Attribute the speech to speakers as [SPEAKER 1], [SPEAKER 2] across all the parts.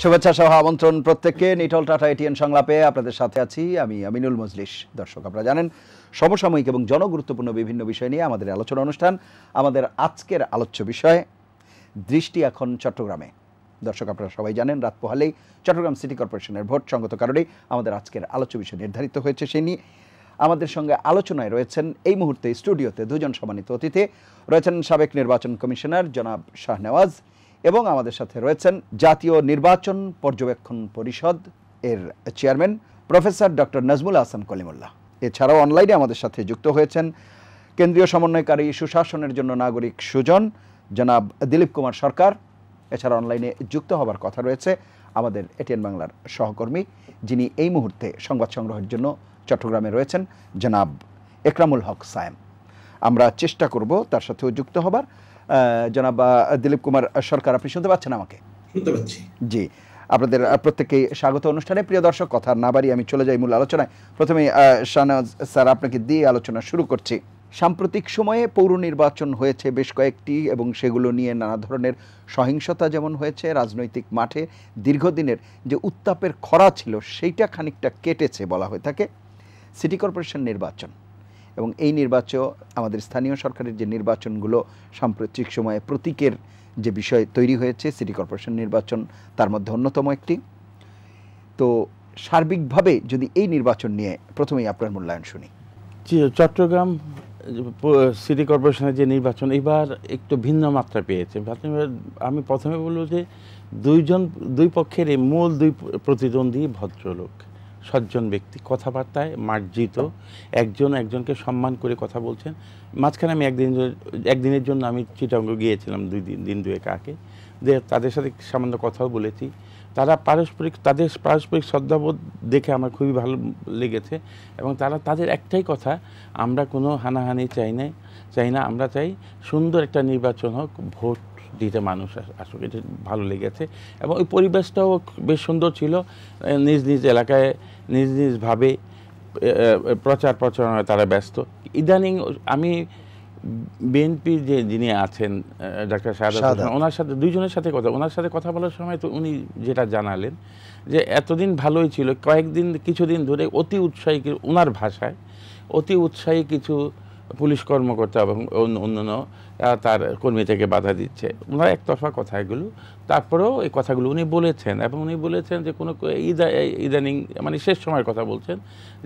[SPEAKER 1] শুভেচ্ছা সহ আমন্ত্রণ প্রত্যেককে নিটল টাটা এটিএন সংলাপে আপনাদের সাথে আছি আমি আমিনুল মজলিস। দর্শক, আপনারা জানেন সমসাময়িক এবং জনগুরুত্বপূর্ণ বিভিন্ন বিষয় নিয়ে আমাদের আলোচনা অনুষ্ঠান। আমাদের আজকের আলোচ্য বিষয় দৃষ্টি এখন চট্টগ্রামে। দর্শক, আপনারা সবাই জানেন রাত পোহালেই চট্টগ্রাম সিটি কর্পোরেশনের ভোট, সঙ্গত কারণেই আমাদের আজকের আলোচ্য বিষয় নির্ধারিত হয়েছে। সেই নিয়ে আমাদের সঙ্গে আলোচনায় রয়েছেন এই মুহূর্তে স্টুডিওতে দুজন সম্মানিত অতিথি রয়েছেন। সাবেক নির্বাচন কমিশনার জনাব শাহনেওয়াজ এবং আমাদের সাথে রয়েছেন জাতীয় নির্বাচন পর্যবেক্ষণ পরিষদ এর chairman professor doctor Nazmul Ahsan Kalimullah. এছাড়াও অনলাইনে আমাদের সাথে যুক্ত হয়েছেন কেন্দ্রীয় সমন্বয়কারী সুশাসনের জন্য নাগরিক সুজন জনাব দিলীপ কুমার সরকার। এছাড়া অনলাইনে যুক্ত হবার কথা রয়েছে আমাদের এটিএন বাংলার সহকর্মী, যিনি এই মুহূর্তে সংবাদ সংগ্রহের জন্য চট্টগ্রামে রয়েছেন, জনাব একরামুল হক সায়েম। আমরা চেষ্টা করব তার সাথেও যুক্ত হবার। জনাব দিলীপ কুমার সরকার, আপনি শুনতে পাচ্ছেন আমাকে?
[SPEAKER 2] শুনতে পাচ্ছি।
[SPEAKER 1] জি, আপনাদের প্রত্যেককেই স্বাগত অনুষ্ঠানে। প্রিয় দর্শক, কথা না বাড়িয়ে আমি চলে যাই মূল আলোচনায়। প্রথমে শাহনেওয়াজ স্যার, আপনাকে দিয়ে আলোচনা শুরু করছি। সাম্প্রতিক সময়ে পৌর নির্বাচন হয়েছে বেশ কয়েকটি, এবং সেগুলো নিয়ে নানা ধরনের সহিংসতা যেমন হয়েছে, রাজনৈতিক মাঠে দীর্ঘদিনের যে উত্তাপের খরা ছিল সেইটা খানিকটা কেটেছে বলা হয়ে থাকে। সিটি কর্পোরেশন নির্বাচন এবং এই নির্বাচন, আমাদের স্থানীয় সরকারের যে নির্বাচনগুলো সাম্প্রতিক সময়ে প্রতীকের যে বিষয় তৈরি হয়েছে, সিটি কর্পোরেশন নির্বাচন তার মধ্যে অন্যতম একটি। তো সার্বিকভাবে যদি এই নির্বাচন নিয়ে প্রথমেই আপনার মূল্যায়ন শুনি।
[SPEAKER 3] চট্টগ্রাম সিটি কর্পোরেশনের যে নির্বাচন এবার একটু ভিন্ন মাত্রা পেয়েছে। আমি প্রথমে বলব যে দুই পক্ষের এই মূল দুই প্রতিদ্বন্দ্বী ভদ্রলোক, সজ্জন ব্যক্তি, কথাবার্তায় মার্জিত, একজনকে সম্মান করে কথা বলছেন। মাঝখানে আমি একদিনের জন্য আমি চিটাগং গিয়েছিলাম দিন দুয়েক আগে, তাদের সাথে সামান্য কথাও বলেছি। তাদের পারস্পরিক শ্রদ্ধাবোধ দেখে আমার খুবই ভালো লেগেছে। এবং তাদের একটাই কথা, আমরা কোনো হানাহানি চাই না, আমরা চাই সুন্দর একটা নির্বাচন হোক, ভোট দিতে মানুষ আসুক। এটা ভালো লেগেছে। এবং ওই পরিবেশটাও বেশ সুন্দর ছিল। নিজ নিজ এলাকায় নিজভাবে প্রচার প্রচারণায় তারা ব্যস্ত। ইদানিং আমি বিএনপি যিনি আছেন ডাক্তার শাহাদাত হোসেন, দুইজনের সাথে ওনার সাথে কথা বলার সময় তো উনি যেটা জানালেন যে এতদিন ভালোই ছিল, কিছুদিন ধরে অতি উৎসাহী, ওনার ভাষায় অতি উৎসাহী কিছু পুলিশ কর্মকর্তা এবং অন্যান্য তার কর্মী থেকে বাধা দিচ্ছে। ওনার একতরফা কথা এগুলো। তারপরেও এই কথাগুলো উনি বলেছেন, এবং উনি বলেছেন যে কোনো ইদানিং মানে শেষ সময়ের কথা বলছেন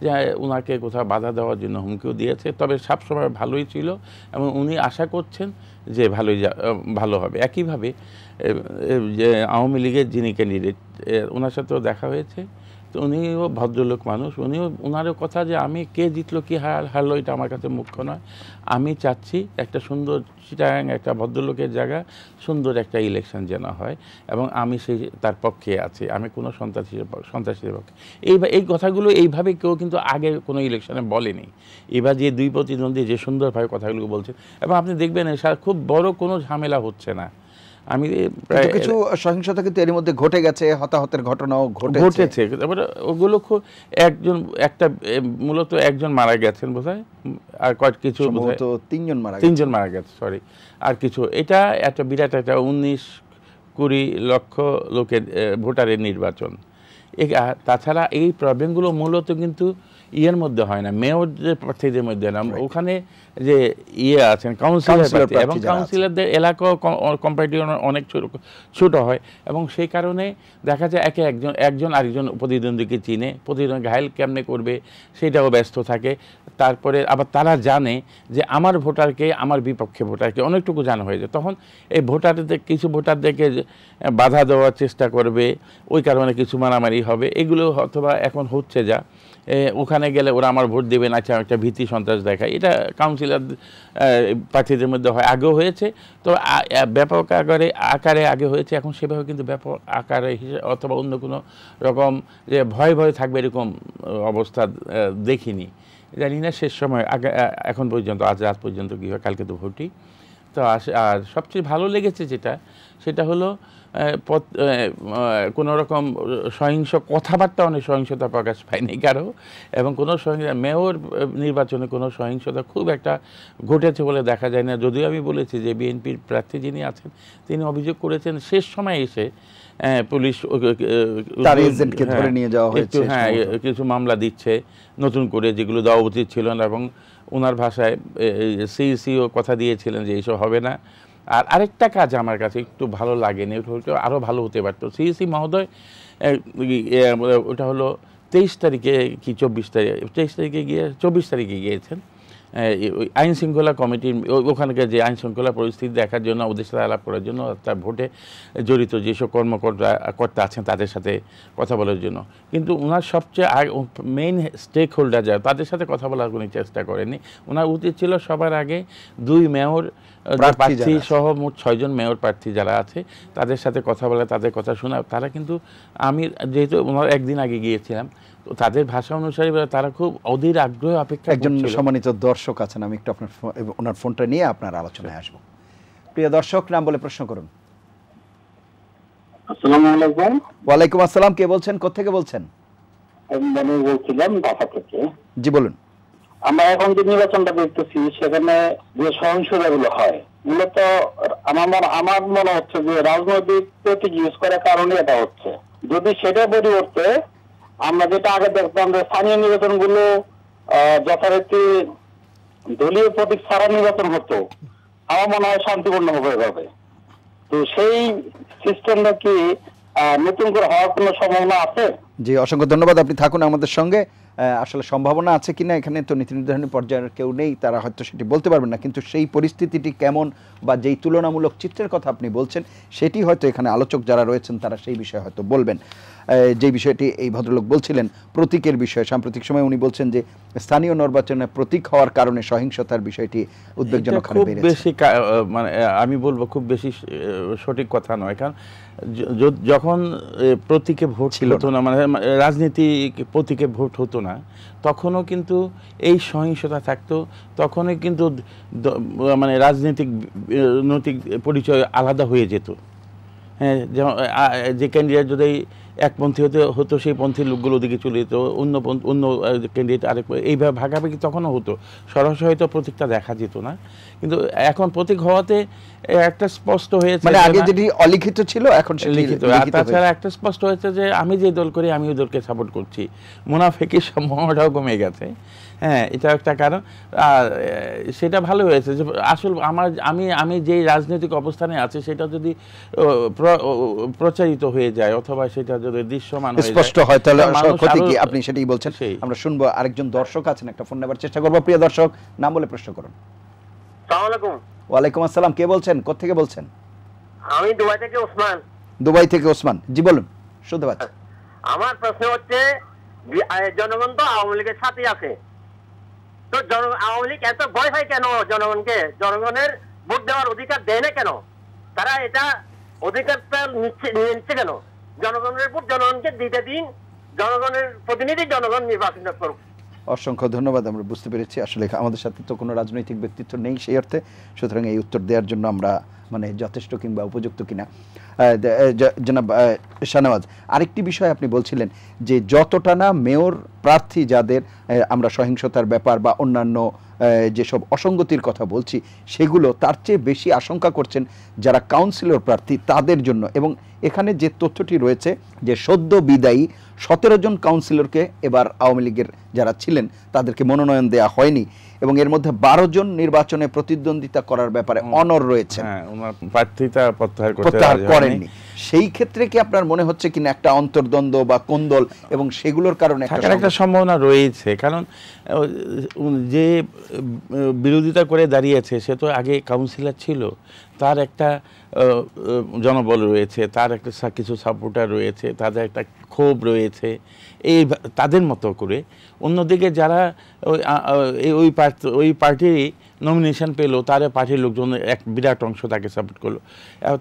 [SPEAKER 3] যে ওনাকে কোথাও বাধা দেওয়ার জন্য হুমকিও দিয়েছে। তবে সব সময় ভালোই ছিল এবং উনি আশা করছেন যে ভালো হবে। একইভাবে যে আওয়ামী লীগের যিনি ক্যান্ডিডেট, ওনার সাথেও দেখা হয়েছে। তো উনিও ভদ্রলোক মানুষ, ওনারও কথা যে আমি কে জিতলো কি হারলো এটা আমার কাছে মুখ্য নয়, আমি চাচ্ছি একটা সুন্দর চিটাগাং, একটা ভদ্রলোকের জায়গা, সুন্দর একটা ইলেকশন যেন হয়, এবং আমি তার পক্ষে আছি, আমি কোনো সন্ত্রাসীর পক্ষে। এই কথাগুলো এইভাবে কেউ কিন্তু আগে কোনো ইলেকশনে বলেনি। এবার যে দুই প্রতিদ্বন্দ্বী যে সুন্দরভাবে কথাগুলো বলছেন, এবং আপনি দেখবেন খুব বড় কোনো ঝামেলা হচ্ছে না। আমি
[SPEAKER 1] কিছু সহিংসতা কিন্তু এর মধ্যে ঘটে গেছে, হতাহতের ঘটনাও ঘটেছে।
[SPEAKER 3] ওগুলো খুব মূলত একজন মারা গেছেন বোধহয়, আর কিছু তিনজন মারা গেছে, সরি, আর কিছু। এটা একটা বিরাট একটা 19-20 লক্ষ লোকের ভোটারের নির্বাচন। তাছাড়া এই প্রবলেমগুলো মূলত কিন্তু ইয়ের মধ্যে হয় না, মেয়রদের প্রার্থীদের মধ্যে না। ওখানে যে আছেন কাউন্সিলর, এবং কাউন্সিলরদের এলাকা কম্পারেটিভলি অনেক ছোট হয়, এবং সেই কারণে দেখা যায় একজন আরেকজন প্রতিদ্বন্দ্বীকে চিনে, প্রতিদ্বন্দ্বী ঘায়েল কেমনে করবে সেটাও ব্যস্ত থাকে। তারপরে আবার তারা জানে যে আমার ভোটারকে, আমার বিপক্ষে ভোটারকে অনেকটুকু জানা হয়ে যায়। তখন এই কিছু ভোটারদেরকে বাধা দেওয়ার চেষ্টা করবে, ওই কারণে কিছু মারামারি হবে। এগুলো অথবা এখন হচ্ছে যা, ওখানে গেলে ওরা আমার ভোট দেবে না, একটা ভীতি সন্ত্রাস দেখায়। এটা কাউন্সিলর প্রার্থীদের মধ্যে হয়, আগেও হয়েছে। তো ব্যাপক আকারে আগে হয়েছে, এখন সেভাবে কিন্তু ব্যাপক আকারে অথবা অন্য কোনো রকম যে ভয় থাকবে এরকম অবস্থা দেখিনি। জানি না শেষ সময় এখন পর্যন্ত, আজ রাত পর্যন্ত কী হয়, কালকে তো ভোটই। তো আর সবচেয়ে ভালো লেগেছে সেটা হলো কোনো রকম সহিংস কথাবার্তা, অনেক সহিংসতা প্রকাশ পায়নি কারো, এবং কোনো মেয়র নির্বাচনে কোনো সহিংসতা খুব একটা ঘটেছে বলে দেখা যায় না। যদিও আমি বলেছি যে বিএনপির প্রার্থী যিনি আছেন তিনি অভিযোগ করেছেন শেষ সময় এসে পুলিশ
[SPEAKER 1] তার এজেন্টকে ধরে নিয়ে যাওয়া হয়েছে,
[SPEAKER 3] কিছু মামলা দিচ্ছে নতুন করে যেগুলো দেওয়া উচিত ছিল না, এবং ওনার ভাষায় সিইসিও কথা দিয়েছিলেন যে এইসব হবে না। আর আরেকটা কাজ আমার কাছে একটু ভালো লাগেনি, ওটা আরও ভালো হতে পারতো। সিইসি মহোদয় ওটা হলো 23 তারিখে কি 24 তারিখে 24 তারিখে গিয়েছেন আইন শৃঙ্খলা কমিটির ওখানকার যে আইন শৃঙ্খলা পরিস্থিতি দেখার জন্য, ওদের সাথে আলাপ করার জন্য, তার ভোটে জড়িত যেসব কর্মকর্তা আছেন তাদের সাথে কথা বলার জন্য। কিন্তু ওনার সবচেয়ে মেইন স্টেক হোল্ডার যারা তাদের সাথে কথা বলার কোনো চেষ্টা করেননি। ওনার উচিত ছিল সবার আগে 2 মেয়র প্রার্থী সহ মোট 6 জন মেয়র প্রার্থী যারা আছে তাদের সাথে কথা বলা, তাদের কথা শোনা। তারা কিন্তু আমি যেহেতু ওনার একদিন আগে গিয়েছিলাম, তো তাদের ভাষা অনুসারে তারা খুব অধীর আগ্রহ অপেক্ষা।
[SPEAKER 1] একজন সম্মানিত দর্শক আছেন, আমি একটু আপনার ওনার ফোনটা নিয়ে আপনার আলোচনায় আসবো। প্রিয় দর্শক, নাম বলে প্রশ্ন করুন।
[SPEAKER 2] আসসালামু আলাইকুম।
[SPEAKER 1] ওয়ালাইকুম আসসালাম। কে বলছেন, কোত্থেকে বলছেন?
[SPEAKER 2] আমি বলছিলাম ঢাকা থেকে।
[SPEAKER 1] জি বলুন।
[SPEAKER 2] আমরা এখন যে নির্বাচনটা দেখতেছি সেখানে যে সহিংসতাগুলো হয়, মূলত আমার মনে হচ্ছে যে রাজনৈতিক প্রতীক ইউজ করার কারণে এটা হচ্ছে। যদি সেটা পরিবর্তে আমরা যেটা আগে দেখতাম যে স্থানীয় নির্বাচনগুলো যথারীতি দলীয় প্রতীক ছাড়া নির্বাচন হতো, আমার মনে হয় শান্তিপূর্ণ হয়ে যাবে। তো সেই সিস্টেমটা কি নতুন করে হওয়ার কোনো সম্ভাবনা আছে?
[SPEAKER 1] জি, অসংখ্য ধন্যবাদ। আপনি থাকুন আমাদের সঙ্গে। আসলে সম্ভাবনা আছে কিনা এখানে তো নীতি নির্ধারণী পর্যায়ের কেউ নেই, তারা হয়তো সেটি বলতে পারবেন না, কিন্তু সেই পরিস্থিতিটি কেমন বা যেই তুলনামূলক চিত্রের কথা আপনি বলছেন সেটি হয়তো এখানে আলোচক যারা রয়েছেন তারা সেই বিষয়ে হয়তো বলবেন। যে বিষয়টি এই ভদ্রলোক বলছিলেন প্রতীকের বিষয়ে, সাম্প্রতিক সময় উনি বলছেন যে স্থানীয় নির্বাচনে প্রতীক হওয়ার কারণে সহিংসতার বিষয়টি উদ্বেগজনক হারে বেড়েছে।
[SPEAKER 3] বেশি মানে আমি বলবো খুব বেশি সঠিক কথা নয়, কারণ যখন প্রতীকে ভোট হতো না, মানে রাজনীতি প্রতীকে ভোট হতো না, তখনও কিন্তু এই সহিংসতা থাকতো, তখনই কিন্তু মানে রাজনৈতিক নৈতিক পরিচয় আলাদা হয়ে যেত। হ্যাঁ, যেমন যে ক্যান্ডিডেট যদি একপন্থী হতো সেই পন্থীর লোকগুলো ওদিকে চলে যেত, অন্য ক্যান্ডিডেট আরেক, এইভাবে ভাগাভাগি তখনও হতো, সরাসরি হয়তো প্রতীকটা দেখা যেত না। কিন্তু এখন প্রতীক হওয়াতে একটা স্পষ্ট হয়েছে,
[SPEAKER 1] মানে আগে যেটি অলিখিত ছিল এখন সেটি লিখিত।
[SPEAKER 3] আর তাছাড়া একটা স্পষ্ট হয়েছে যে আমি যে দল করি আমি ওই দলকে সাপোর্ট করছি, মুনাফিকির সম্ভাবনাটাও কমে গেছে। হ্যাঁ, এটা একটা কারণ। আর সেটা ভালো হয়েছে যে আসল আমি যে রাজনৈতিক অবস্থানে আছে সেটা যদি প্রচারিত হয়ে যায় অথবা সেটা যদি দৃশ্যমান
[SPEAKER 1] স্পষ্ট হয় তাহলে ক্ষতি কি, আপনি সেটাই বলছেন। আমরা শুনবো, আরেকজন দর্শক আছেন, একটা ফোন নেবার চেষ্টা করবো। প্রিয় দর্শক, নাম বলে প্রশ্ন করুন।
[SPEAKER 4] আসসালামু আলাইকুম।
[SPEAKER 1] ওয়ালাইকুম আসসালাম। কে বলছেন, কোত্থেকে বলছেন?
[SPEAKER 4] আমি দুবাই থেকে ওসমান।
[SPEAKER 1] দুবাই থেকে ওসমান, জি বলুন, শুনতে পাচ্ছি।
[SPEAKER 4] আমার প্রশ্ন হচ্ছে, জনগণ তো আওয়ামী লীগের সাথে আছে, তো আওয়ামী লীগ এত ভয় হয় কেন জনগণকে? জনগণের ভোট দেওয়ার অধিকার দেয় না কেন? তারা এটা অধিকারটা নিচ্ছে কেন? জনগণের ভোট জনগণকে দিতে দিন, জনগণের প্রতিনিধি জনগণ নির্বাচন করুক।
[SPEAKER 1] অসংখ্য ধন্যবাদ। আমরা বুঝতে পেরেছি আসলে আমাদের সাথে তো কোনো রাজনৈতিক ব্যক্তিত্ব নেই সেই অর্থে, সুতরাং এই উত্তর দেওয়ার জন্য আমরা মানে যথেষ্ট কিংবা উপযুক্ত কিনা। জনাব শাহনেওয়াজ, আরেকটি বিষয় আপনি বলছিলেন যে যতটা না মেয়র প্রার্থী যাদের আমরা সহিংসতার ব্যাপার বা অন্যান্য যেসব অসঙ্গতির কথা বলছি সেগুলো তার চেয়ে বেশি আশঙ্কা করছেন যারা কাউন্সিলর প্রার্থী তাদের জন্য। এবং এখানে যে তথ্যটি রয়েছে যে সদ্য বিদায়ী 17 জন কাউন্সিলরকে এবার আওয়ামী লীগের যারা ছিলেন তাদেরকে মনোনয়ন দেওয়া হয়নি, এবং এর মধ্যে 12 জন নির্বাচনে প্রতিদ্বন্দ্বিতা করার ব্যাপারে অনড় রয়েছে,
[SPEAKER 3] প্রার্থিতা প্রত্যাহার
[SPEAKER 1] করেননি। সেই ক্ষেত্রে কি আপনার মনে হচ্ছে কিনা একটা অন্তর্দ্বন্দ্ব বা কোন্দল এবং সেগুলোর কারণে
[SPEAKER 3] একটা সম্ভাবনা রয়েছে? কারণ যে বিরোধিতা করে দাঁড়িয়েছে সে তো আগে কাউন্সিলর ছিল, তার একটা জনবল রয়েছে, তার একটা কিছু সাপোর্টার রয়েছে, তাদের একটা ক্ষোভ রয়েছে, এই তাদের মতো করে। অন্যদিকে যারা ওই পার্টিরই নমিনেশন পেলো, তার পার্টির লোকজন এক বিরাট অংশ তাকে সাপোর্ট করলো।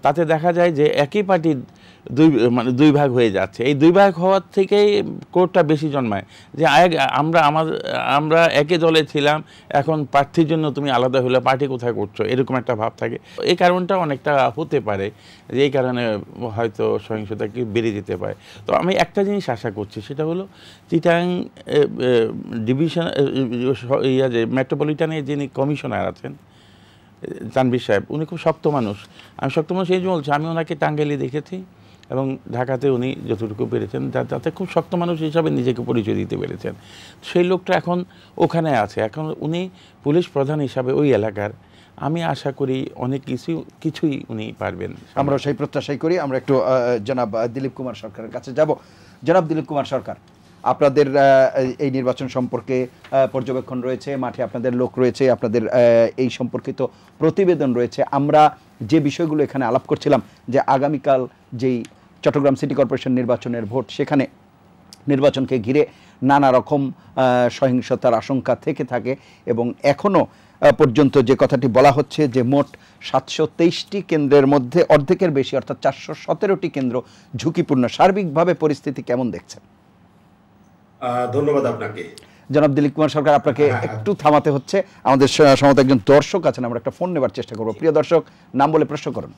[SPEAKER 3] তাতে দেখা যায় যে একই পার্টির দুই ভাগ হয়ে যাচ্ছে। এই দুই ভাগ হওয়ার থেকেই কোর্টটা বেশি জন্মায় যে আমরা একই দলে ছিলাম, এখন প্রার্থীর জন্য তুমি আলাদা হলে পার্টি কোথায় করছো, এরকম একটা ভাব থাকে। এই কারণটা অনেকটা হতে পারে যে এই কারণে হয়তো সহিংসতা কি বেড়ে যেতে পারে। তো আমি একটা জিনিস আশা করছি, সেটা হলো চিটাং ডিভিশন যে মেট্রোপলিটনে যিনি কমিশনার আছেন তানভীর সাহেব, উনি খুব শক্ত মানুষ। আমি শক্ত মানুষ এই যে বলছি, আমি ওনাকে টাঙ্গাইলে দেখেছি এবং ঢাকাতে উনি যতটুকু পেরেছেন তাতে খুব শক্ত মানুষ হিসাবে নিজেকে পরিচয় দিতে পেরেছেন। সেই লোকটা এখন ওখানে আছে, এখন উনি পুলিশ প্রধান হিসাবে ওই এলাকার। আমি আশা করি অনেক কিছুই উনি পারবেন।
[SPEAKER 1] আমরা সেই প্রত্যাশাই করি। আমরা একটু জনাব দিলীপ কুমার সরকারের কাছে যাব। জনাব দিলীপ কুমার সরকার, আপনাদের এই নির্বাচন সম্পর্কে পর্যবেক্ষণ রয়েছে, মাঠে আপনাদের লোক রয়েছে, আপনাদের এই সম্পর্কিত প্রতিবেদন রয়েছে। আমরা যে বিষয়গুলো এখানে আলাপ করছিলাম যে আগামীকাল যেই চট্টগ্রাম সিটি কর্পোরেশন নির্বাচনের ভোট, সেখানে নির্বাচনকে ঘিরে নানা রকম সহিংসতার আশঙ্কা থেকে থাকে এবং এখনও পর্যন্ত যে কথাটি বলা হচ্ছে যে মোট 723টি কেন্দ্রের মধ্যে অর্ধেকের বেশি অর্থাৎ 417টি কেন্দ্র ঝুঁকিপূর্ণ। সার্বিকভাবে পরিস্থিতি কেমন দেখছেন?
[SPEAKER 5] ধন্যবাদ আপনাকে।
[SPEAKER 1] জনাব দিলীপ কুমার সরকার, আপনাকে একটু থামাতে হচ্ছে, আমাদের সমস্ত একজন দর্শক আছেন, আমরা একটা ফোন নেবার চেষ্টা করবো। প্রিয় দর্শক, নাম বলে প্রশ্ন করুন।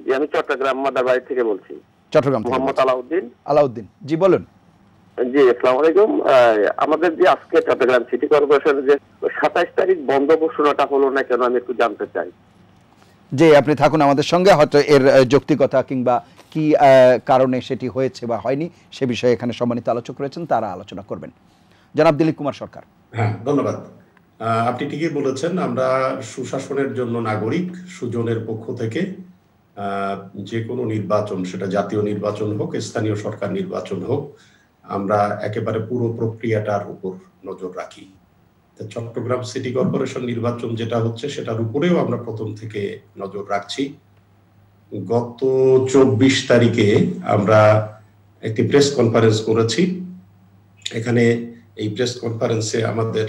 [SPEAKER 4] জি, আমি চট্টগ্রাম মাদারবাড়ি থেকে বলছি।
[SPEAKER 1] চট্টগ্রাম
[SPEAKER 4] মোহাম্মদ আলাউদ্দিন।
[SPEAKER 1] আলাউদ্দিন জি, বলুন।
[SPEAKER 4] জি, আসসালামু আলাইকুম। আমাদের যে আজকে চট্টগ্রাম সিটি কর্পোরেশনের যে 27 তারিখ বন্ধ ঘোষণাটা হলো না কেন, আমি একটু জানতে চাই।
[SPEAKER 1] যে আপনি থাকুন আমাদের সঙ্গে, হয়তো এর যৌক্তিকতা কিংবা কি কারণে সেটি হয়েছে বা হয়নি সে বিষয়ে এখানে সম্মানিত আলোচক রয়েছেন, তারা আলোচনা করবেন। জনাব দিলীপ কুমার সরকার।
[SPEAKER 5] হ্যাঁ, ধন্যবাদ। আপনি ঠিকই বলেছেন, আমরা সুশাসনের জন্য নাগরিক সুজনের পক্ষ থেকে যে কোনো নির্বাচন, সেটা জাতীয় নির্বাচন হোক, স্থানীয় সরকার নির্বাচন হোক, আমরা একেবারে পুরো প্রক্রিয়াটার উপর নজর রাখি। চট্টগ্রাম সিটি কর্পোরেশন নির্বাচন যেটা হচ্ছে সেটার উপরেও আমরা প্রথম থেকে নজর রাখছি। গত 24 তারিখে আমরা একটি প্রেস কনফারেন্স করেছি। এখানে এই প্রেস কনফারেন্সে আমাদের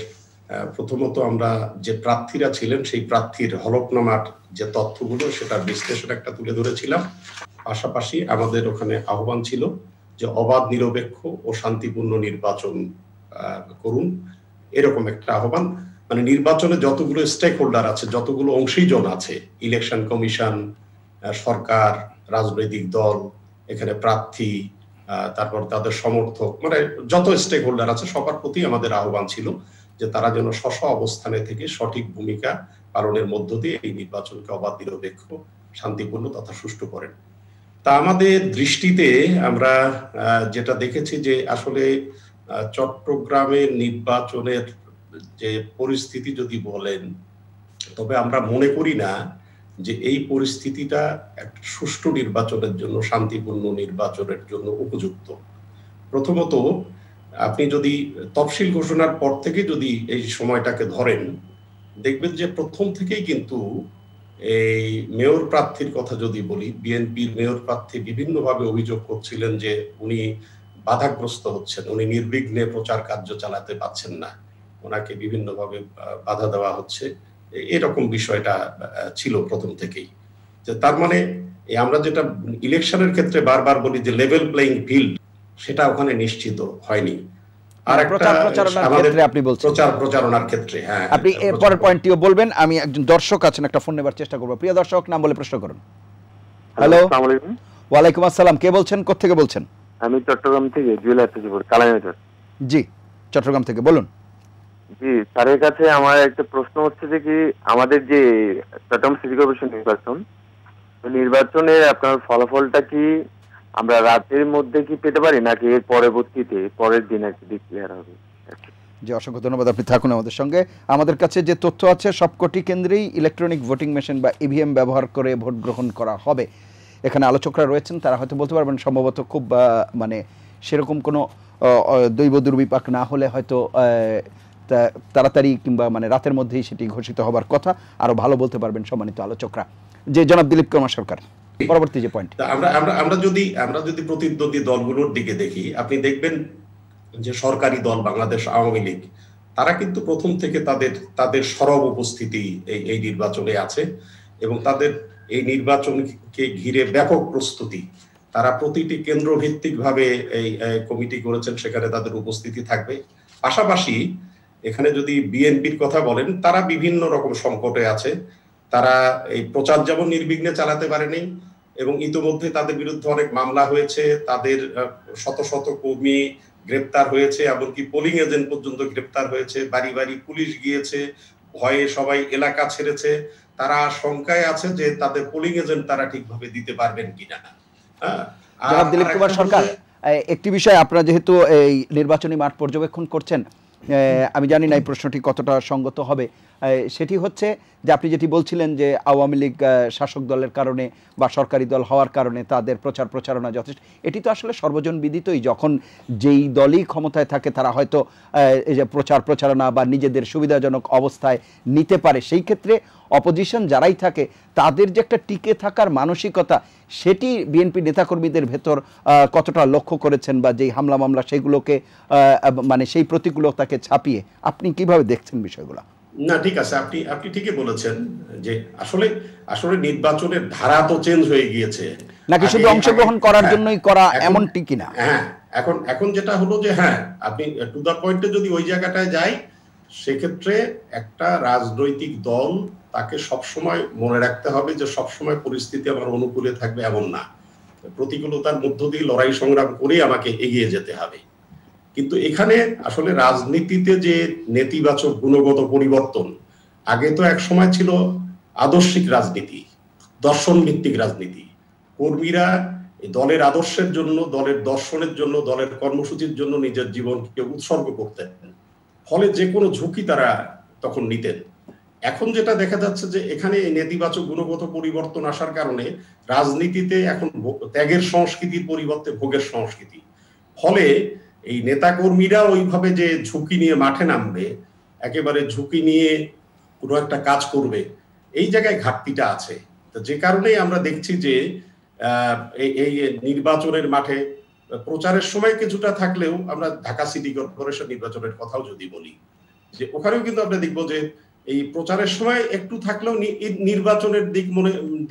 [SPEAKER 5] প্রথমত আমরা যে প্রার্থীরা ছিলেন সেই প্রার্থীর হলফনামার যে তথ্যগুলো সেটার বিশ্লেষণ একটা তুলে ধরেছিলাম। পাশাপাশি আমাদের ওখানে আহ্বান ছিল যে অবাধ, নিরপেক্ষ ও শান্তিপূর্ণ নির্বাচন করুন, এরকম একটা আহ্বান। মানে নির্বাচনে যতগুলো স্টেক হোল্ডার আছে, যতগুলো অংশীজন আছে, ইলেকশন কমিশন, সরকার, রাজনৈতিক দল, এখানে প্রার্থী, তারপর তাদের সমর্থক, মানে যত স্টেক হোল্ডার আছে সবার প্রতি আমাদের আহ্বান ছিল যে তারা যেন স্ব অবস্থানে থেকে সঠিক ভূমিকা পালনের মধ্য দিয়ে এই নির্বাচনকে অবাধ, নিরপেক্ষ, শান্তিপূর্ণ তথা সুষ্ঠু করেন। তা আমাদের দৃষ্টিতে আমরা যেটা দেখেছি যে আসলে চট্টগ্রামের নির্বাচনের যে পরিস্থিতি যদি বলেন, তবে আমরা মনে করি না যে এই পরিস্থিতিটা একটা সুষ্ঠু নির্বাচনের জন্য, শান্তিপূর্ণ নির্বাচনের জন্য উপযুক্ত। প্রথমত, আপনি যদি তফসিল ঘোষণার পর থেকে যদি এই সময়টাকে ধরেন, দেখবেন যে প্রথম থেকেই কিন্তু এই মেয়র প্রার্থীর কথা যদি বলি, বিএনপির মেয়র প্রার্থী বিভিন্নভাবে অভিযোগ করছিলেন যে উনি বাধাগ্রস্ত হচ্ছেন, উনি নির্বিঘ্নে প্রচার কার্য চালাতে পারছেন না, ওনাকে বিভিন্নভাবে বাধা দেওয়া হচ্ছে। এরকম বিষয়টা ছিল প্রথম থেকেই। যে তার মানে আমরা যেটা ইলেকশনের ক্ষেত্রে বারবার বলি যে লেভেল প্লেইং ফিল্ড, সেটা ওখানে নিশ্চিত হয়নি। আর একটা
[SPEAKER 1] আপনি বলছেন
[SPEAKER 5] প্রচারণার ক্ষেত্রে, হ্যাঁ,
[SPEAKER 1] আপনি এরপরের পয়েন্টটিও বলবেন। আমি একজন দর্শক আছেন, একটা ফোন নেবার চেষ্টা করব। প্রিয় দর্শক, নাম বলে প্রশ্ন করুন। হ্যালো,
[SPEAKER 4] আসসালামু আলাইকুম।
[SPEAKER 1] ওয়ালাইকুম আসসালাম। কে বলছেন, কোত্থেকে বলছেন?
[SPEAKER 4] আমি চট্টগ্রাম থেকে জুয়েলার থেকে কালামেটর।
[SPEAKER 1] জি, চট্টগ্রাম থেকে বলুন।
[SPEAKER 4] জি, স্যারের কাছে আমার একটা প্রশ্ন হচ্ছে যে কি আমাদের যে চট্টগ্রাম সিটি কর্পোরেশন নির্বাচনের আপনার ফলাফলটা কি আমরা রাতের মধ্যে কি পেতে পারি, নাকি এর পরবর্তীতে পরের দিন আর কি ডিক্লেয়ার হবে?
[SPEAKER 1] জি, অসংখ্য ধন্যবাদ। আপনি থাকুন আমাদের সঙ্গে। আমাদের কাছে যে তথ্য আছে, সবকটি কেন্দ্রেই ইলেকট্রনিক ভোটিং মেশিন বা ইভিএম ব্যবহার করে ভোট গ্রহণ করা হবে। এখানে আলোচকরা রয়েছেন, তারা হয়তো বলতে পারবেন সম্ভবত খুব মানে সেরকম কোনো দৈব দুর্বিপাক না হলে হয়তো তাড়াতাড়ি কিংবা মানে রাতের মধ্যেই সেটি ঘোষিত হবার কথা। আরো ভালো বলতে পারবেন সম্মানিত আলোচকরা। যে জনাব দিলীপ কুমার সরকার, পরবর্তী যে পয়েন্ট,
[SPEAKER 5] আমরা যদি প্রতিদ্বন্দ্বী দলগুলোর দিকে দেখি, আপনি দেখবেন যে সরকারি দল বাংলাদেশ আওয়ামী লীগ তারা কিন্তু প্রথম থেকে তাদের সরব উপস্থিতি এই নির্বাচনে আছে এবং তাদের এই নির্বাচনকে ঘিরে ব্যাপক প্রস্তুতি। তারা প্রতিটি কেন্দ্র ভিত্তিক ভাবে এই কমিটি করেছেন, সেখানে তাদের উপস্থিতি থাকবে। পাশাপাশি এখানে যদি বিএনপির কথা বলেন, তারা বিভিন্ন রকম সংকটে আছে। তারা এই প্রচার যেমন নির্বিঘ্নে চালাতে পারেনি এবং ইতোমধ্যে তাদের বিরুদ্ধে অনেক মামলা হয়েছে, তাদের শত শত কর্মী গ্রেপ্তার হয়েছে, এমনকি পোলিং এজেন্ট পর্যন্ত গ্রেপ্তার হয়েছে, বাড়ি বাড়ি পুলিশ গিয়েছে, ভয়ে সবাই এলাকা ছেড়েছে। তারা শঙ্কায় আছে যে তাদের পোলিং এজেন্ট তারা ঠিকভাবে দিতে পারবেন কিনা।
[SPEAKER 1] জনাব দিলীপ কুমার সরকার, একটি বিষয়, আপনারা যেহেতু এই নির্বাচনী মাঠ পর্যবেক্ষণ করছেন, আমি জানি না এই প্রশ্নটি কতটা সঙ্গত হবে, সেটি হচ্ছে যে আপনি যেটি বলছিলেন যে আওয়ামী লীগ শাসক দলের কারণে বা সরকারি দল হওয়ার কারণে তাদের প্রচারণা যথেষ্ট, এটি তো আসলে সর্বজন বিদিতই। যখন যেই দলই ক্ষমতায় থাকে তারা হয়তো এই যে প্রচারণা বা নিজেদের সুবিধাজনক অবস্থায় নিতে পারে, সেই ক্ষেত্রে অপোজিশন যারাই থাকে তাদের যে একটা টিকে থাকার মানসিকতা, সেটি বিএনপি নেতাকর্মীদের ভেতর কতটা লক্ষ্য করেছেন বা যেই হামলা মামলা সেগুলোকে মানে সেই প্রতিকূলতাকে ছাপিয়ে আপনি কিভাবে দেখছেন বিষয়গুলো?
[SPEAKER 5] না, ঠিক আছে, আপনি ঠিকই বলেছেন যে আসলে নির্বাচনের ধারা তো চেঞ্জ হয়ে গিয়েছে,
[SPEAKER 1] নাকি শুধু অংশগ্রহণ করার জন্যই করা এমনটি কিনা?
[SPEAKER 5] হ্যাঁ, এখন যেটা হলো যে হ্যাঁ, আপনি টু দা পয়েন্টে যদি ওই জায়গাটায় যাই, সেক্ষেত্রে একটা রাজনৈতিক দল তাকে সবসময় মনে রাখতে হবে যে সবসময় পরিস্থিতি আমার অনুকূলে থাকবে এমন না, প্রতিকূলতার মধ্য দিয়ে লড়াই সংগ্রাম করে আমাকে এগিয়ে যেতে হবে। কিন্তু এখানে আসলে রাজনীতিতে যে নেতিবাচক গুণগত পরিবর্তন, আগে তো এক সময় ছিল আদর্শিক রাজনীতি, দর্শন ভিত্তিক রাজনীতি। কর্মীরা দলের আদর্শের জন্য, দলের দর্শনের জন্য, দলের কর্মসূচির জন্য নিজের জীবনকে উৎসর্গ করতেন, ফলে যে কোনো ঝুঁকি তারা তখন নিতেন। এখন যেটা দেখা যাচ্ছে যে এখানে নেতিবাচক গুণগত পরিবর্তন আসার কারণে রাজনীতিতে এখন ত্যাগের সংস্কৃতির পরিবর্তে ভোগের সংস্কৃতি, ফলে এই নেতাকর্মীরা ওইভাবে যে ঝুঁকি নিয়ে মাঠে নামবে, একেবারে ঝুঁকি নিয়ে কোনো একটা কাজ করবে, এই জায়গায় ঘাটতিটা আছে। যে কারণেই আমরা দেখছি যে এই নির্বাচনের মাঠে প্রচারের সময় কিছুটা থাকলেও, আমরা ঢাকা সিটি কর্পোরেশন নির্বাচনের কথাও যদি বলি, যে ওখানেও কিন্তু আমরা দেখবো যে এই প্রচারের সময় একটু থাকলেও নির্বাচনের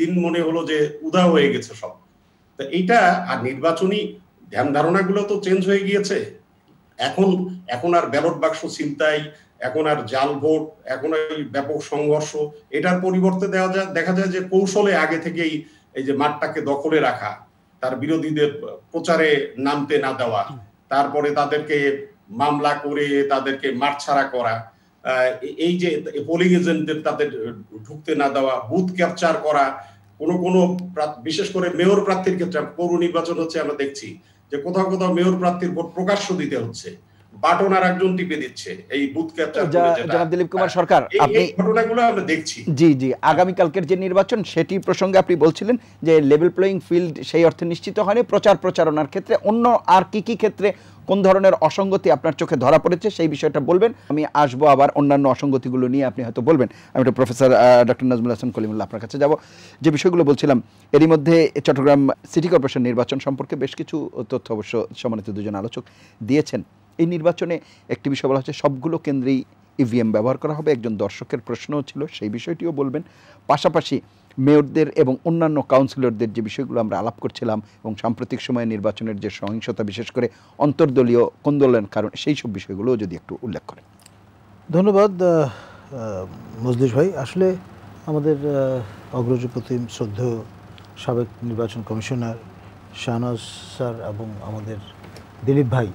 [SPEAKER 5] দিন মনে হলো যে উদা হয়ে গেছে সব। তা এইটা আর নির্বাচনী ধ্যান ধারণাগুলো তো চেঞ্জ হয়ে গিয়েছে। এখন আর ব্যালট বাক্স ছিনতাই, এখন আর জাল ভোট, এখন এই ব্যাপক সংঘর্ষ, এটার পরিবর্তে দেখা যায় যে কৌশলে আগে থেকেই এই যে মাঠটাকে দখলে রাখা, তার বিরোধীদের প্রচারে নামতে না দেওয়া, তারপরে তাদেরকে মামলা করে তাদেরকে মাঠ ছাড়া করা, এই যে পোলিং এজেন্টদের তাদের ঢুকতে না দেওয়া, বুথ ক্যাপচার করা, কোনো বিশেষ করে মেয়র প্রার্থীর ক্ষেত্রে পৌর নির্বাচন হচ্ছে, আমরা দেখছি যে কোথাও কোথাও মেয়র প্রার্থীর ভোট প্রকাশ্য দিতে হচ্ছে, বাটন আর একজন টিপে দিচ্ছে, এই বুথ ক্যাপচার।
[SPEAKER 1] জনাব দিলীপ কুমার সরকার, আপনি
[SPEAKER 5] ঘটনাগুলো আমরা দেখছি।
[SPEAKER 1] জি, আগামীকালকের যে নির্বাচন সেটি প্রসঙ্গে আপনি বলছিলেন যে লেভেল প্লেইং ফিল্ড সেই অর্থে নিশ্চিত হয়নি, প্রচারণার ক্ষেত্রে অন্য আর কি ক্ষেত্রে কোন ধরনের অসঙ্গতি আপনার চোখে ধরা পড়েছে সেই বিষয়টা বলবেন। আমি আসবো আবার অন্যান্য অসঙ্গতিগুলো নিয়ে, আপনি হয়তো বলবেন। আমি তো প্রফেসর ডক্টর নাজমুল হাসান কলিমুল্লাহ আপনার কাছে যাব। যে বিষয়গুলো বলছিলাম, এরই মধ্যে চট্টগ্রাম সিটি কর্পোরেশন নির্বাচন সম্পর্কে বেশ কিছু তথ্য অবশ্য সম্মানিত দুজন আলোচক দিয়েছেন। এই নির্বাচনে একটি বিষয় বলা হচ্ছে সবগুলো কেন্দ্রেই ইভিএম ব্যবহার করা হবে, একজন দর্শকের প্রশ্নও ছিল, সেই বিষয়টিও বলবেন। পাশাপাশি মেয়রদের এবং অন্যান্য কাউন্সিলরদের যে বিষয়গুলো আমরা আলাপ করছিলাম এবং সাম্প্রতিক সময়ে নির্বাচনের যে সহিংসতা, বিশেষ করে অন্তর্দলীয় কোন্দলের কারণ, সেই সব বিষয়গুলোও যদি একটু উল্লেখ করেন।
[SPEAKER 6] ধন্যবাদ মজলিস ভাই। আসলে আমাদের অগ্রজ প্রতিম শ্রদ্ধেয় সাবেক নির্বাচন কমিশনার শাহনওয়াজ স্যার এবং আমাদের দিলীপ ভাই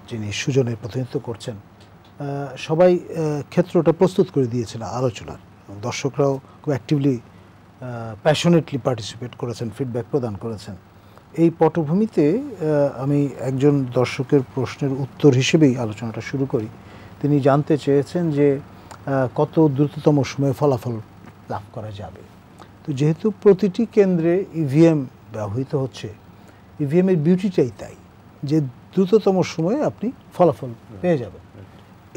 [SPEAKER 6] যিনি সুজনের প্রতিনিধিত্ব করছেন, সবাই ক্ষেত্রটা প্রস্তুত করে দিয়েছেন আলোচনার। দর্শকরাও খুব অ্যাক্টিভলি প্যাশনেটলি পার্টিসিপেট করেছেন, ফিডব্যাক প্রদান করেছেন। এই পটভূমিতে আমি একজন দর্শকের প্রশ্নের উত্তর হিসেবেই আলোচনাটা শুরু করি। তিনি জানতে চেয়েছেন যে কত দ্রুততম সময়ে ফলাফল লাভ করা যাবে। তো যেহেতু প্রতিটি কেন্দ্রে ইভিএম ব্যবহৃত হচ্ছে, ইভিএমের বিউটিটাই তাই যে দ্রুততম সময়ে আপনি ফলাফল পেয়ে যাবেন।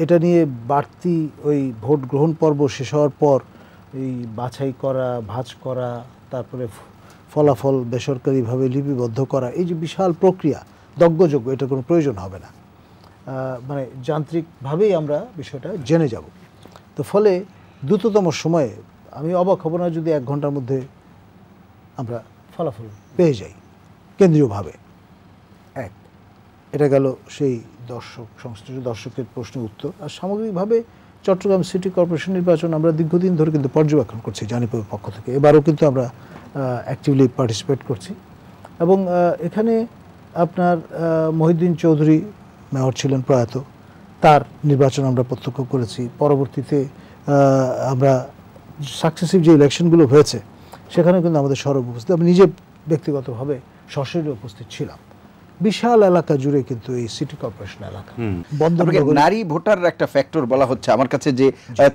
[SPEAKER 6] এটা নিয়ে বাড়তি ওই ভোট গ্রহণ পর্ব শেষ হওয়ার পর এই বাছাই করা, ভাঁজ করা, তারপরে ফলাফল বেসরকারিভাবে লিপিবদ্ধ করা, এই যে বিশাল প্রক্রিয়া, দগ্ধযজ্ঞ, এটা কোনো প্রয়োজন হবে না। মানে যান্ত্রিকভাবেই আমরা বিষয়টা জেনে যাব। তো ফলে দ্রুততম সময়ে আমি অবাক হব না যদি 1 ঘন্টার মধ্যে আমরা ফলাফল পেয়ে যাই কেন্দ্রীয়ভাবে। এটা গেল সেই সংশ্লিষ্ট দর্শকের প্রশ্নের উত্তর। আর সামগ্রিকভাবে চট্টগ্রাম সিটি কর্পোরেশন নির্বাচন আমরা দীর্ঘদিন ধরে কিন্তু পর্যবেক্ষণ করছি জানিপুরের পক্ষ থেকে। এবারও কিন্তু আমরা অ্যাক্টিভলি পার্টিসিপেট করছি এবং এখানে আপনার মহিউদ্দিন চৌধুরী মেয়র ছিলেন প্রয়াত, তার নির্বাচন আমরা প্রত্যক্ষ করেছি। পরবর্তীতে আমরা সাকসেসিভ যে ইলেকশনগুলো হয়েছে সেখানে কিন্তু আমাদের সরব উপস্থিত, আমি নিজে ব্যক্তিগতভাবে সশরীরে উপস্থিত ছিলাম। বিশাল এলাকা জুড়ে কিন্তু এই সিটি কর্পোরেশন এলাকা
[SPEAKER 1] নারী ভোটার একটা ফ্যাক্টর বলা হচ্ছে। আমার কাছে যে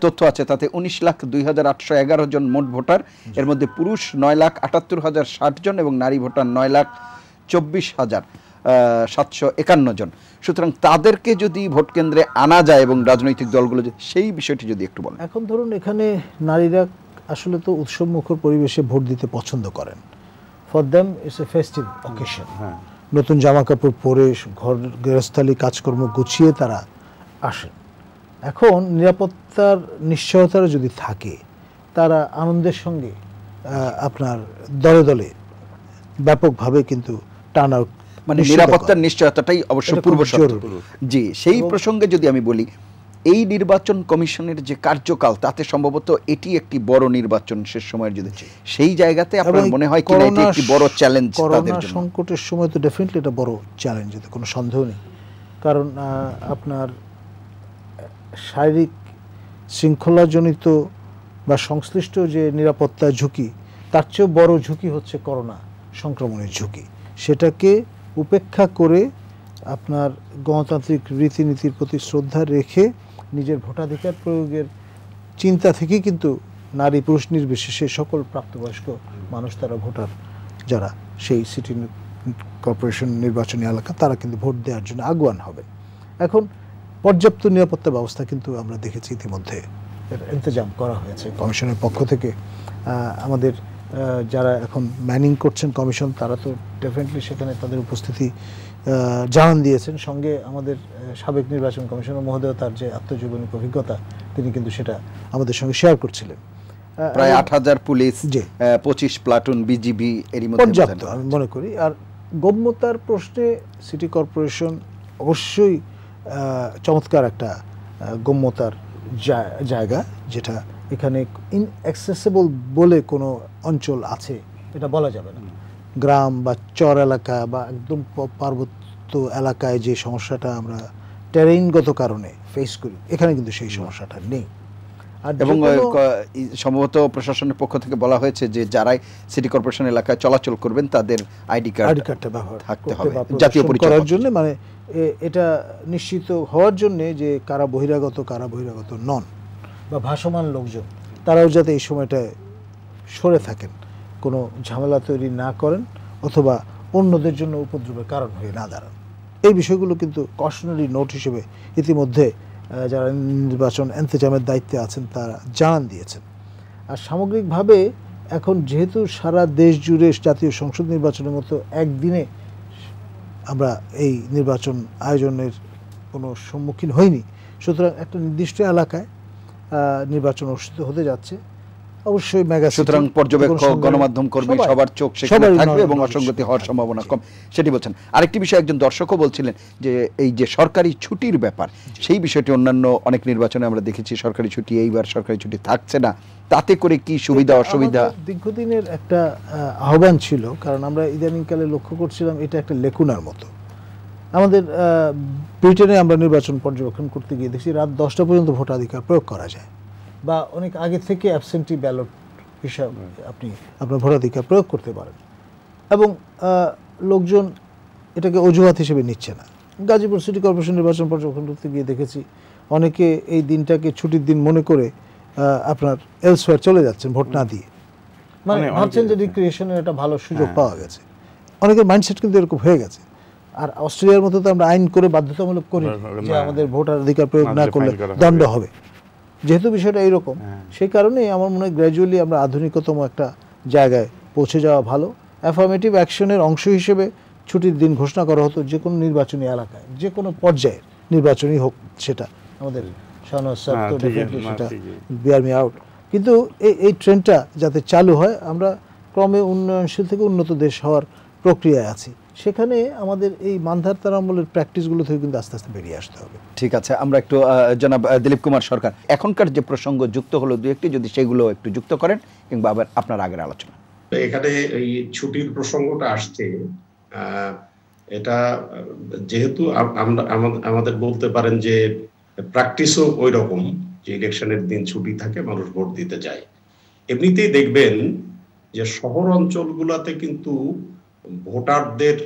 [SPEAKER 1] তথ্য আছে তাতে 19,02,811 জন মোট ভোটার, এর মধ্যে পুরুষ 9,78,060 জন এবং নারী ভোটার 9,24,751 জন। সুতরাং তাদেরকে যদি ভোট কেন্দ্রে আনা যায় এবং রাজনৈতিক দলগুলো সেই বিষয়টি যদি একটু বলেন।
[SPEAKER 6] এখন ধরুন এখানে নারীরা আসলে তো উৎসবমুখর পরিবেশে ভোট দিতে পছন্দ করেন। For them it's a festive occasion. নতুন জামা কাপড় পরে ঘর গৃহস্থালী কাজকর্ম গুছিয়ে তারা আসেন। এখন নিরাপত্তার নিশ্চয়তা যদি থাকে তারা আনন্দের সঙ্গে আপনার দলে দলে ব্যাপকভাবে কিন্তু টার্ন আউট,
[SPEAKER 1] মানে নিরাপত্তার নিশ্চয়তাটাই অবশ্য পূর্ব শর্ত। জি, সেই প্রসঙ্গে যদি আমি বলি, এই নির্বাচন কমিশনের যে কার্যকাল তাতে সম্ভবত এটি একটি বড় নির্বাচন শেষ সময়ের, যদি সেই জায়গাতে আপনার মনে হয় কিনা এটি একটি বড় চ্যালেঞ্জ তাদের জন্য?
[SPEAKER 6] সংকটের সময় তো ডেফিনেটলি এটা বড় চ্যালেঞ্জ, এতে কোনো সন্দেহ নেই। কারণ আপনার শারীরিক শৃঙ্খলাজনিত বা সংশ্লিষ্ট যে নিরাপত্তা ঝুঁকি, তার চেয়েও বড় ঝুঁকি হচ্ছে করোনা সংক্রমণের ঝুঁকি। সেটাকে উপেক্ষা করে আপনার গণতান্ত্রিক রীতিনীতির প্রতি শ্রদ্ধা রেখে নিজের ভোটাধিকার প্রয়োগের চিন্তা থেকেই কিন্তু নারী পুরুষ নির্বিশেষে সকল প্রাপ্তবয়স্ক মানুষ, তারা ভোটার যারা সেই সিটি কর্পোরেশন নির্বাচনী এলাকা, তারা কিন্তু ভোট দেওয়ার জন্য আগুয়ান হবে। এখন পর্যাপ্ত নিরাপত্তা ব্যবস্থা কিন্তু আমরা দেখেছি ইতিমধ্যে ইন্তজাম করা হয়েছে কমিশনের পক্ষ থেকে। আমাদের যারা এখন ম্যানিং করছেন কমিশন, তারা তো ডেফিনেটলি সেখানে তাদের উপস্থিতি জানান দিয়েছেন। সঙ্গে আমাদের সাবেক নির্বাচন কমিশনার মহোদয় তার যে আত্মজীবনিক অভিজ্ঞতা তিনি কিন্তু সেটা আমাদের সঙ্গে শেয়ার করছিলেন।
[SPEAKER 1] প্রায় 8,000 পুলিশ, 25 প্লাটুন বিজিবি এরই মধ্যে
[SPEAKER 6] পর্যাপ্ত আমি মনে করি। আর গম্যতার প্রশ্নে সিটি কর্পোরেশন অবশ্যই চমৎকার একটা গম্যতার জায়গা, যেটা এখানে ইনঅ্যাক্সেসিবল বলে কোনো অঞ্চল আছে এটা বলা যাবে না। গ্রাম বা চর এলাকা বা একদম পার্বত্য এলাকায় যে সমস্যাটা আমরা টেরেইনগত কারণে ফেস করি, এখানে কিন্তু সেই সমস্যাটা নেই।
[SPEAKER 1] এবং সম্ভবত প্রশাসনের পক্ষ থেকে বলা হয়েছে যে যারাই সিটি কর্পোরেশন এলাকায় চলাচল করবেন তাদের আইডি কার্ডটা ব্যবহার থাকতে হবে জাতীয় পরিচয় করার
[SPEAKER 6] জন্য, মানে এটা নিশ্চিত হওয়ার জন্য যে কারা বহিরাগত নন বা ভাসমান লোকজন, তারাও যাতে এই সময়টায় সরে থাকেন, কোনো ঝামেলা তৈরি না করেন অথবা অন্যদের জন্য উপদ্রবের কারণ হয়ে না দাঁড়ান। এই বিষয়গুলো কিন্তু কশনারি নোট হিসেবে ইতিমধ্যে যারা নির্বাচন ইন্তজামের দায়িত্বে আছেন তারা জানান দিয়েছেন। আর সামগ্রিকভাবে এখন যেহেতু সারা দেশ জুড়ে জাতীয় সংসদ নির্বাচনের মতো একদিনে আমরা এই নির্বাচন আয়োজনের কোনো সম্মুখীন হইনি, সুতরাং একটা নির্দিষ্ট এলাকায় নির্বাচন অনুষ্ঠিত হতে যাচ্ছে। অবশ্যই মেগা,
[SPEAKER 1] সুতরাং পর্যবেক্ষক, গণমাধ্যম কর্মী সবার চোখ সেখানে থাকবে এবং অসঙ্গতি হওয়ার সম্ভাবনা কম, সেটি বলছেন। আরেকটি বিষয় একজন দর্শকও বলছিলেন যে এই যে সরকারি ছুটির ব্যাপার, সেই বিষয়টি অন্যান্য অনেক নির্বাচনে আমরা দেখেছি সরকারি ছুটি, এইবার সরকারি ছুটি থাকছে না, তাতে করে কি সুবিধা অসুবিধা?
[SPEAKER 6] দীর্ঘদিনের একটা আহ্বান ছিল, কারণ আমরা ইদানিংকালে লক্ষ্য করছিলাম এটা একটা লেকুনার মতো। আমাদের ব্রিটেনে আমরা নির্বাচন পর্যবেক্ষণ করতে গিয়ে দেখছি রাত 10টা পর্যন্ত ভোটাধিকার প্রয়োগ করা যায়, বা অনেক আগে থেকে অ্যাবসেন্টি ব্যালট হিসাবে আপনি আপনার ভোটাধিকার প্রয়োগ করতে পারেন এবং লোকজন এটাকে অজুহাত হিসেবে নিচ্ছে না। গাজীপুর সিটি কর্পোরেশন নির্বাচন পর্যবেক্ষণ করতে গিয়ে দেখেছি অনেকে এই দিনটাকে ছুটির দিন মনে করে আপনার এলসওয়্যার চলে যাচ্ছেন ভোট না দিয়ে, মানে ভাবছেন যে রিক্রিয়েশনের একটা ভালো সুযোগ পাওয়া গেছে। অনেকের মাইন্ডসেট কিন্তু এরকম হয়ে গেছে। আর অস্ট্রেলিয়ার মতো তো আমরা আইন করে বাধ্যতামূলক করি যে আমাদের ভোটাধিকার প্রয়োগ না করলে দণ্ড হবে। যেহেতু বিষয়টা এইরকম, সেই কারণেই আমার মনে হয় গ্র্যাজুয়ালি আমরা আধুনিকতম একটা জায়গায় পৌঁছে যাওয়া ভালো। অ্যাফার্মেটিভ অ্যাকশনের অংশ হিসেবে ছুটির দিন ঘোষণা করা হতো যে কোনো নির্বাচনী এলাকায়, যে কোনো পর্যায়ের নির্বাচনই হোক, সেটা আমাদের শাহনওয়াজ স্যার তো ডেফিনেটলি সেটা বিয়ার মি আউট। কিন্তু এই ট্রেন্ডটা যাতে চালু হয়, আমরা ক্রমে উন্নয়নশীল থেকে উন্নত দেশ হওয়ার প্রক্রিয়ায় আছি, সেখানে আমাদের এই মানধার তারামূলের প্র্যাকটিসগুলো থেকে কিন্তু আস্তে আস্তে বেরিয়ে আসতে হবে।
[SPEAKER 1] ঠিক আছে, আমরা একটু জনাব দিলীপ কুমার সরকার, এখনকার যে প্রসঙ্গ যুক্ত হলো দু একটি, যদি সেগুলো একটু যুক্ত করেন কিংবা আবার আপনার আগের আলোচনা।
[SPEAKER 5] এখানে এই ছুটির প্রসঙ্গটা আসছে, এটা যেহেতু আমাদের বলতে পারেন যে প্র্যাকটিসও ওই রকম যে ইলেকশনের দিন ছুটি থাকে, মানুষ ভোট দিতে যায়। এমনিতেই দেখবেন যে শহর অঞ্চলগুলোতে কিন্তু ভোটারদের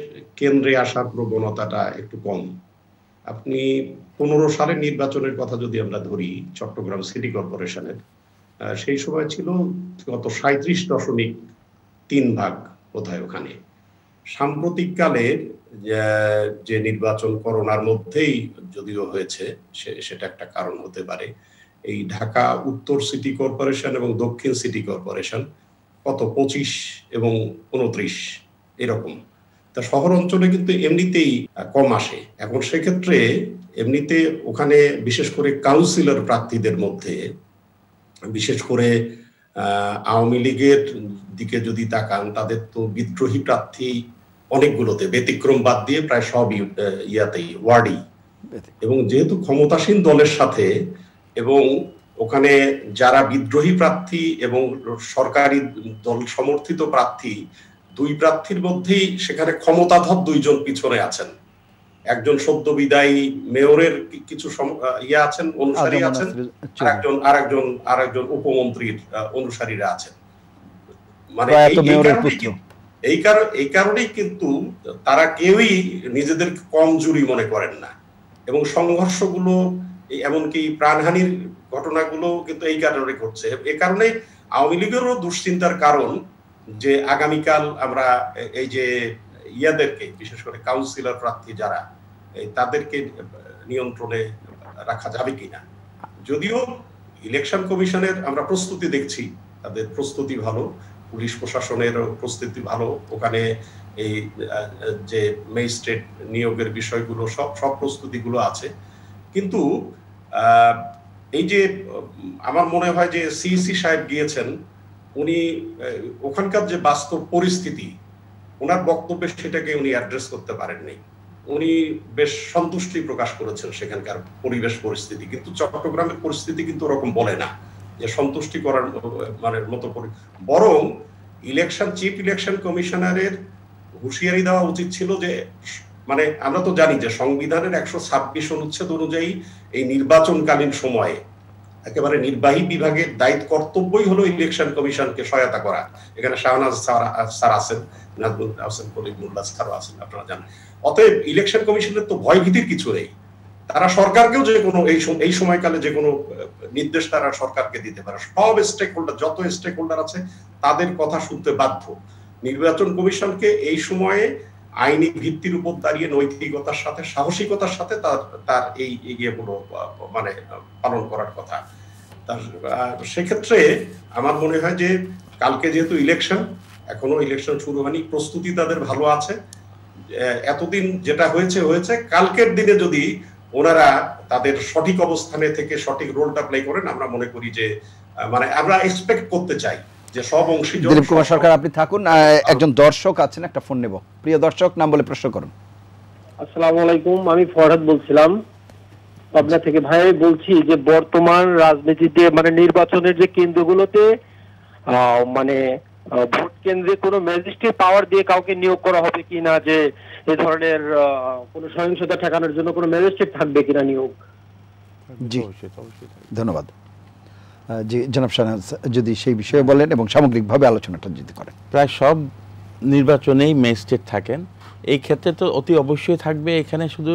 [SPEAKER 5] কেন্দ্রে আসার প্রবণতাটা একটু কম। আপনি 15 সালের নির্বাচনের কথা যদি আমরা ধরি, চট্টগ্রাম সিটি কর্পোরেশনের, সেই সময় ছিল গত 37.3 কোথায় ওখানে। সাম্প্রতিককালে যে নির্বাচন করোনার মধ্যেই যদিও হয়েছে, সেটা একটা কারণ হতে পারে। এই ঢাকা উত্তর সিটি কর্পোরেশন এবং দক্ষিণ সিটি কর্পোরেশন কত 25 এবং 29 এরকম। তা শহর অঞ্চলে কিন্তু এমনিতেই কম আসে। এখন সেক্ষেত্রে এমনিতে ওখানে বিশেষ করে কাউন্সিলর প্রার্থীদের মধ্যে, বিশেষ করে আওয়ামী লীগের দিকে যদি তাকান, তাদের তো বিদ্রোহী প্রার্থী অনেকগুলোতে, ব্যতিক্রম বাদ দিয়ে প্রায় সব ইয়াতেই, ওয়ার্ডই। এবং যেহেতু ক্ষমতাসীন দলের সাথে এবং ওখানে যারা বিদ্রোহী প্রার্থী এবং সরকারি দল সমর্থিত প্রার্থী, দুই প্রার্থীর মধ্যেই সেখানে ক্ষমতাধর দুইজন পিছনে আছেন। একজন সদ্য বিদায়ী মেয়রের কিছু ইয়ে আছেন, অনুসারী আছেন, আরেকজন উপমন্ত্রীর অনুসারীরা আছেন। মানে এই কারণেই কিন্তু তারা কেউই নিজেদের কম জুরি মনে করেন না, এবং সংঘর্ষগুলো এমনকি প্রাণহানির ঘটনাগুলো কিন্তু এই কারণে ঘটছে। এ কারণে আওয়ামী লীগেরও দুশ্চিন্তার কারণ যে আগামীকাল আমরা এই যে ইয়াদেরকে, বিশেষ করে কাউন্সিলর প্রার্থী যারা, তাদেরকে নিয়ন্ত্রণে রাখা যাবে কিনা। যদিও ইলেকশন কমিশনের আমরা প্রস্তুতি দেখছি, তাদের প্রস্তুতি ভালো, পুলিশ প্রশাসনের প্রস্তুতি ভালো, ওখানে এই যে ম্যাজিস্ট্রেট নিয়োগের বিষয়গুলো সব প্রস্তুতিগুলো আছে। কিন্তু এই যে আমার মনে হয় যে সিইসি সাহেব গিয়েছেন, উনি ওখানকার যে বাস্তব পরিস্থিতি, ওনার বক্তব্যে সেটাকে উনি অ্যাড্রেস করতে পারেননি। উনি বেশ সন্তুষ্টি প্রকাশ করেছেন সেখানকার পরিবেশ পরিস্থিতি, কিন্তু চট্টগ্রামের পরিস্থিতি কিন্তু ওরকম বলে না যে সন্তুষ্টি করার মানে মতো। বরং চিফ ইলেকশন কমিশনারের হুঁশিয়ারি দেওয়া উচিত ছিল যে, মানে আমরা তো জানি যে সংবিধানের 126 অনুচ্ছেদ অনুযায়ী এই নির্বাচনকালীন সময়ে একেবারে নির্বাহী বিভাগের দায়িত্ব কর্তব্যই হলো ইলেকশন কমিশনকে সহায়তা করা। এখানে শাহনাজ স্যার আছেন, নাজমুল হাসান কলিমুল্লাহ স্যারও আছেন, আপনারা জানেন। অতএব ইলেকশন কমিশনের তো ভয় ভীতির কিছু নেই, তারা সরকারকেও যে কোনো এই সময়কালে যে কোনো নির্দেশ তারা সরকারকে দিতে পারে। সব স্টেক হোল্ডার, যত স্টেক হোল্ডার আছে, তাদের কথা শুনতে বাধ্য। নির্বাচন কমিশনকে এই সময়ে আইনি ভিত্তির উপর দাঁড়িয়ে নৈতিকতার সাথে, সাহসিকতার সাথে তার এই ইয়েগুলো মানে পালন করার কথা। সেক্ষেত্রে আমার মনে হয় যে কালকে যেহেতু ইলেকশন, এখনো ইলেকশন শুরু হয়নি, প্রস্তুতি তাদের ভালো আছে। এতদিন যেটা হয়েছে, কালকের দিনে যদি ওনারা তাদের সঠিক অবস্থানে থেকে সঠিক রোলটা প্লে করেন, আমরা মনে করি যে মানে আমরা এক্সপেক্ট করতে চাই যে সব অংশীজন।
[SPEAKER 1] দিলীপ কুমার সরকার, আপনি থাকুন, একজন দর্শক আছেন, একটা ফোন নেব। প্রিয় দর্শক, নাম বলে প্রশ্ন করুন।
[SPEAKER 4] আসসালামু আলাইকুম, আমি ফরহাদ বলছিলাম পাবনা থেকে। ভাই বলছি যে বর্তমান রাজনীতিতে মানে নির্বাচনের যে কেন্দ্রগুলোতে মানে ভোট কেন্দ্রে কোনো ম্যাজিস্ট্রেট পাওয়ার দিয়ে কাউকে নিয়োগ করা হবে কিনা, যে এই ধরনের কোনো সহিংসতা ঠেকানোর জন্য কোনো ম্যাজিস্ট্রেট থাকবে কিনা নিয়োগ।
[SPEAKER 1] জি, ধন্যবাদ। জি জনাব শাহনাজ, যদি সেই বিষয়ে বলেন এবং সামগ্রিকভাবে আলোচনাটা যদি করেন।
[SPEAKER 3] প্রায় সব নির্বাচনেই ম্যাজিস্ট্রেট থাকেন, এই ক্ষেত্রে তো অতি অবশ্যই থাকবে। এখানে শুধু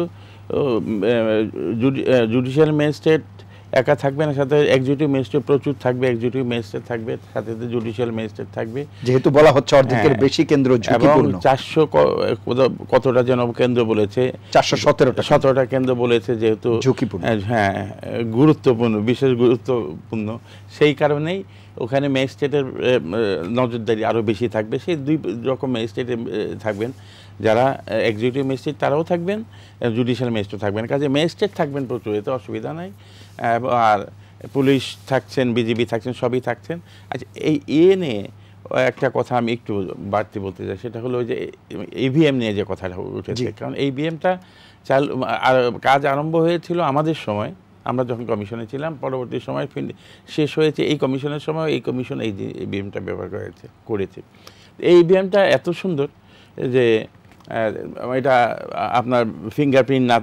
[SPEAKER 3] জুডিশিয়াল ম্যাজিস্ট্রেট একা থাকবে না, সাথে এক্সিকিউটিভ ম্যাজিস্ট্রেট প্রচুর থাকবে, এক্সিকিউটিভ ম্যাজিস্ট্রেট থাকবে, সাথে জুডিশিয়াল ম্যাজিস্ট্রেট থাকবে,
[SPEAKER 1] যেহেতু বলা হচ্ছে অর্ধেকের বেশি কেন্দ্র ঝুঁকিপূর্ণ।
[SPEAKER 3] 400 কতটা যেন কেন্দ্র বলেছে,
[SPEAKER 1] 417টা
[SPEAKER 3] কেন্দ্র বলেছে, যেহেতু
[SPEAKER 1] ঝুঁকিপূর্ণ,
[SPEAKER 3] হ্যাঁ গুরুত্বপূর্ণ, বিশেষ গুরুত্বপূর্ণ, সেই কারণেই ওখানে ম্যাজিস্ট্রেটের নজরদারি আরও বেশি থাকবে। সেই দুই রকম ম্যাজিস্ট্রেট থাকবেন, যারা এক্সিকিউটিভ ম্যাজিস্ট্রেট তারাও থাকবেন, জুডিশিয়াল ম্যাজিস্ট্রেট থাকবেন। কাজে ম্যাজিস্ট্রেট থাকবেন প্রচুর, এতে অসুবিধা নাই। আর পুলিশ থাকছেন, বিজিবি থাকছেন, সবই থাকছেন। আচ্ছা, এই নিয়ে একটা কথা আমি একটু বাড়তি বলতে চাই, সেটা হলো যে ইভিএম নিয়ে যে কথাটা উঠেছে। কারণ ইভিএমটা আর কাজ আরম্ভ হয়েছিল আমাদের সময়, আমরা যখন কমিশনে ছিলাম, পরবর্তী সময় শেষ হয়েছে এই কমিশনের সময়, এই কমিশন এই ইভিএমটা ব্যবহার করেছে। এই ইভিএমটা এত সুন্দর যে এটা আপনার ফিঙ্গারপ্রিন্ট না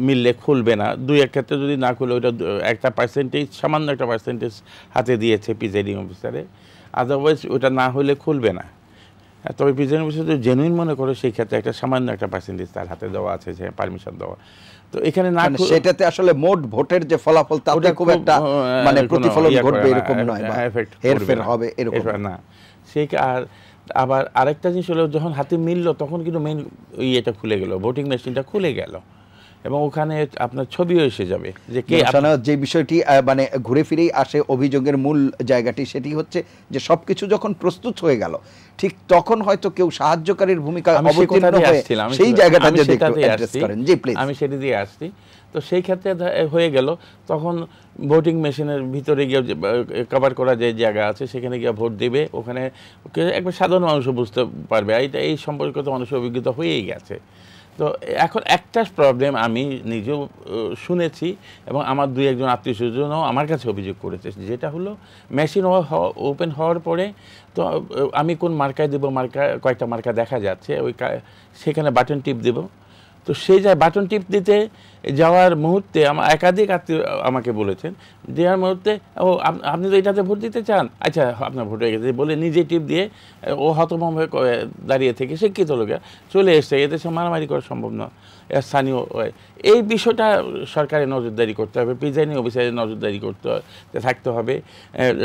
[SPEAKER 3] মিললে খুলবে না, দুই এক ক্ষেত্রে যদি না খুলে ওইটা একটা পার্সেন্টেজ, সামান্য একটা পার্সেন্টেজ হাতে দিয়েছে প্রিজাইডিং অফিসারে, আদারওয়াইজ ওটা না হলে খুলবে না। তবে প্রিজাইডিং অফিসার যদি জেনুইন মনে করে সেই ক্ষেত্রে একটা সামান্য একটা পার্সেন্টেজ তার হাতে দেওয়া আছে, যে পারমিশন দেওয়া। তো এখানে না,
[SPEAKER 1] সেটাতে আসলে মোট ভোটের যে ফলাফল তাতে খুব একটা মানে প্রতিফলন ঘটবে এরকম নয়, বা হেরফের হবে এরকম
[SPEAKER 3] না। সেই আবার আরেকটা জিনিস হলো, যখন হাতে মিলল তখন কিন্তু মেইন ইয়েটা খুলে গেল, ভোটিং মেশিনটা খুলে গেল, এবং ওখানে আপনার ছবিও এসে যাবে যে কে।
[SPEAKER 1] যে বিষয়টি মানে ঘুরে ফিরেই আসে অভিযোগের মূল জায়গাটি, সেটি হচ্ছে যে সবকিছু যখন প্রস্তুত হয়ে গেল, ঠিক তখন হয়তো কেউ সাহায্যকারীর ভূমিকা অবতীর্ণ হয়ে সেই জায়গাটা যদি একটু অ্যাড্রেস করেন। জি প্লিজ।
[SPEAKER 3] আমি সেটা দিয়ে আসছি। তো সেই ক্ষেত্রে হয়ে গেল, তখন ভোটিং মেশিনের ভিতরে গিয়ে কভার করা যে জায়গা আছে সেখানে গিয়ে ভোট দেবে, ওখানে একবার সাধারণ মানুষও বুঝতে পারবে। এই সম্পর্কে তো মানুষের অভিজ্ঞতা হয়েই গেছে। তো এখন একটা প্রবলেম আমি নিজেও শুনেছি, এবং আমার দুই একজন আত্মীয় স্বজনও আমার কাছে অভিযোগ করেছে, যেটা হলো মেশিন ওপেন হওয়ার পরে তো আমি কোন মার্কায় দেবো, কয়েকটা মার্কা দেখা যাচ্ছে, সেখানে বাটন টিপ দেব। তো সেই যায় বাটন টিপ দিতে যাওয়ার মুহূর্তে আমার একাধিক আত্মীয় আমাকে বলেছেন, দেওয়ার মুহূর্তে ও আপনি তো এটাতে ভোট দিতে চান, আচ্ছা আপনার ভোট হয়ে গেছে বলে নিজে টিপ দিয়ে ও হতভম্ব হয়ে দাঁড়িয়ে থেকে শিক্ষিত লোকেরা চলে এসছে। এতে সে মারামারি করা সম্ভব নয় স্থানীয়। এই বিষয়টা সরকারের নজরদারি করতে হবে, প্রিজাইডিং অফিসারের নজরদারি থাকতে হবে,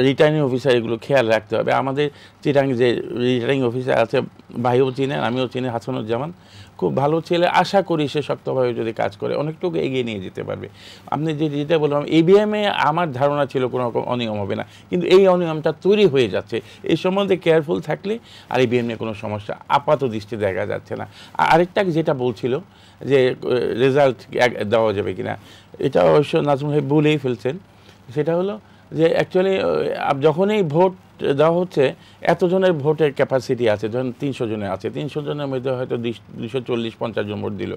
[SPEAKER 3] রিটার্নিং অফিসার এগুলো খেয়াল রাখতে হবে। আমাদের চিটাং যে রিটার্নিং অফিসার আছে, ভাইও চিনেন, আমিও চিনি, হাসানুজ্জামান, খুব ভালো ছেলে। আশা করি সে শক্তভাবে যদি কাজ করে অনেকটুকু এগিয়ে নিয়ে যেতে পারবে। আপনি যেটা বললাম, ইভিএমে আমার ধারণা ছিল কোনো রকম অনিয়ম হবে না, কিন্তু এই অনিয়মটা তৈরি হয়ে যাচ্ছে। এই সম্বন্ধে কেয়ারফুল থাকলে আর ইভিএম নিয়ে কোনো সমস্যা আপাত দৃষ্টি দেখা যাচ্ছে না। আরেকটা যেটা বলছিল যে রেজাল্ট দেওয়া যাবে কিনা, এটা অবশ্য নাজমুল ভাই বলেই ফেলছেন। সেটা হলো যে অ্যাকচুয়ালি যখনই ভোট দেওয়া হচ্ছে, এতজনের ভোটের ক্যাপাসিটি আছে, যখন 300 জনের আছে, 300 জনের মধ্যে হয়তো 240-50 জন ভোট দিল।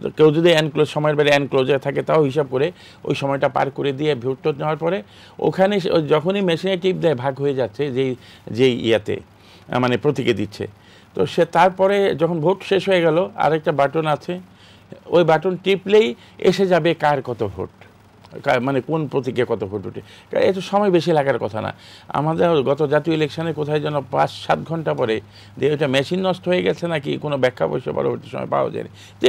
[SPEAKER 3] তো কেউ যদি এনক্লোজ সময়ের বেড়ে এনক্লোজে থাকে, তাও হিসাব করে ওই সময়টা পার করে দিয়ে ভোট নেওয়ার পরে ওখানে যখনই মেশিনে টিপ দেয় ভাগ হয়ে যাচ্ছে যেই ইয়াতে মানে প্রতীকে দিচ্ছে। তো সে তারপরে যখন ভোট শেষ হয়ে গেল, আরেকটা বাটন আছে, ওই বাটন টিপলেই এসে যাবে কার কত ভোট, মানে কোন প্রতীকে কত ভোট উঠে। এটা সময় বেশি লাগার কথা না। আমাদের গত জাতীয় ইলেকশনে কোথায় যেন 5-7 ঘন্টা পরে যে ওইটা মেশিন নষ্ট হয়ে গেছে নাকি কোনো ব্যাখ্যা বসে পরবর্তী সময় পাওয়া যায়নি। তো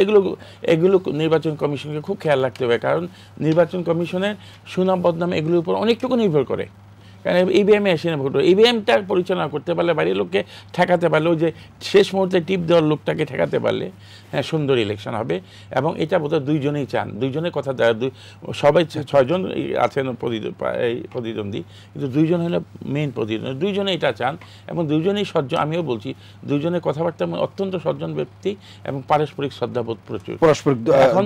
[SPEAKER 3] এগুলো নির্বাচন কমিশনকে খুব খেয়াল রাখতে হবে, কারণ নির্বাচন কমিশনের সুনাম বদনাম এগুলোর উপর অনেকটুকু নির্ভর করে। কারণ ইভিএমে এসে ভোট, ইভিএমটা পরিচালনা করতে পারলে, বাড়ির লোককে ঠেকাতে পারলে, ওই যে শেষ মুহূর্তে টিপ দেওয়ার লোকটাকে ঠেকাতে পারলে, হ্যাঁ, সুন্দর ইলেকশন হবে। এবং এটা বোধহয় দুইজনেই চান, দুইজনের কথা সবাই 6 জন আছেন প্রতিদ্বন্দ্বী, কিন্তু 2 জন হলো মেইন প্রতিদ্বন্দ্বী, 2 জনে এটা চান। এবং 2 জনেই সজ্জন, আমিও বলছি 2 জনের কথাবার্তা অত্যন্ত সজ্জন ব্যক্তি এবং পারস্পরিক শ্রদ্ধাবোধ প্রচুর।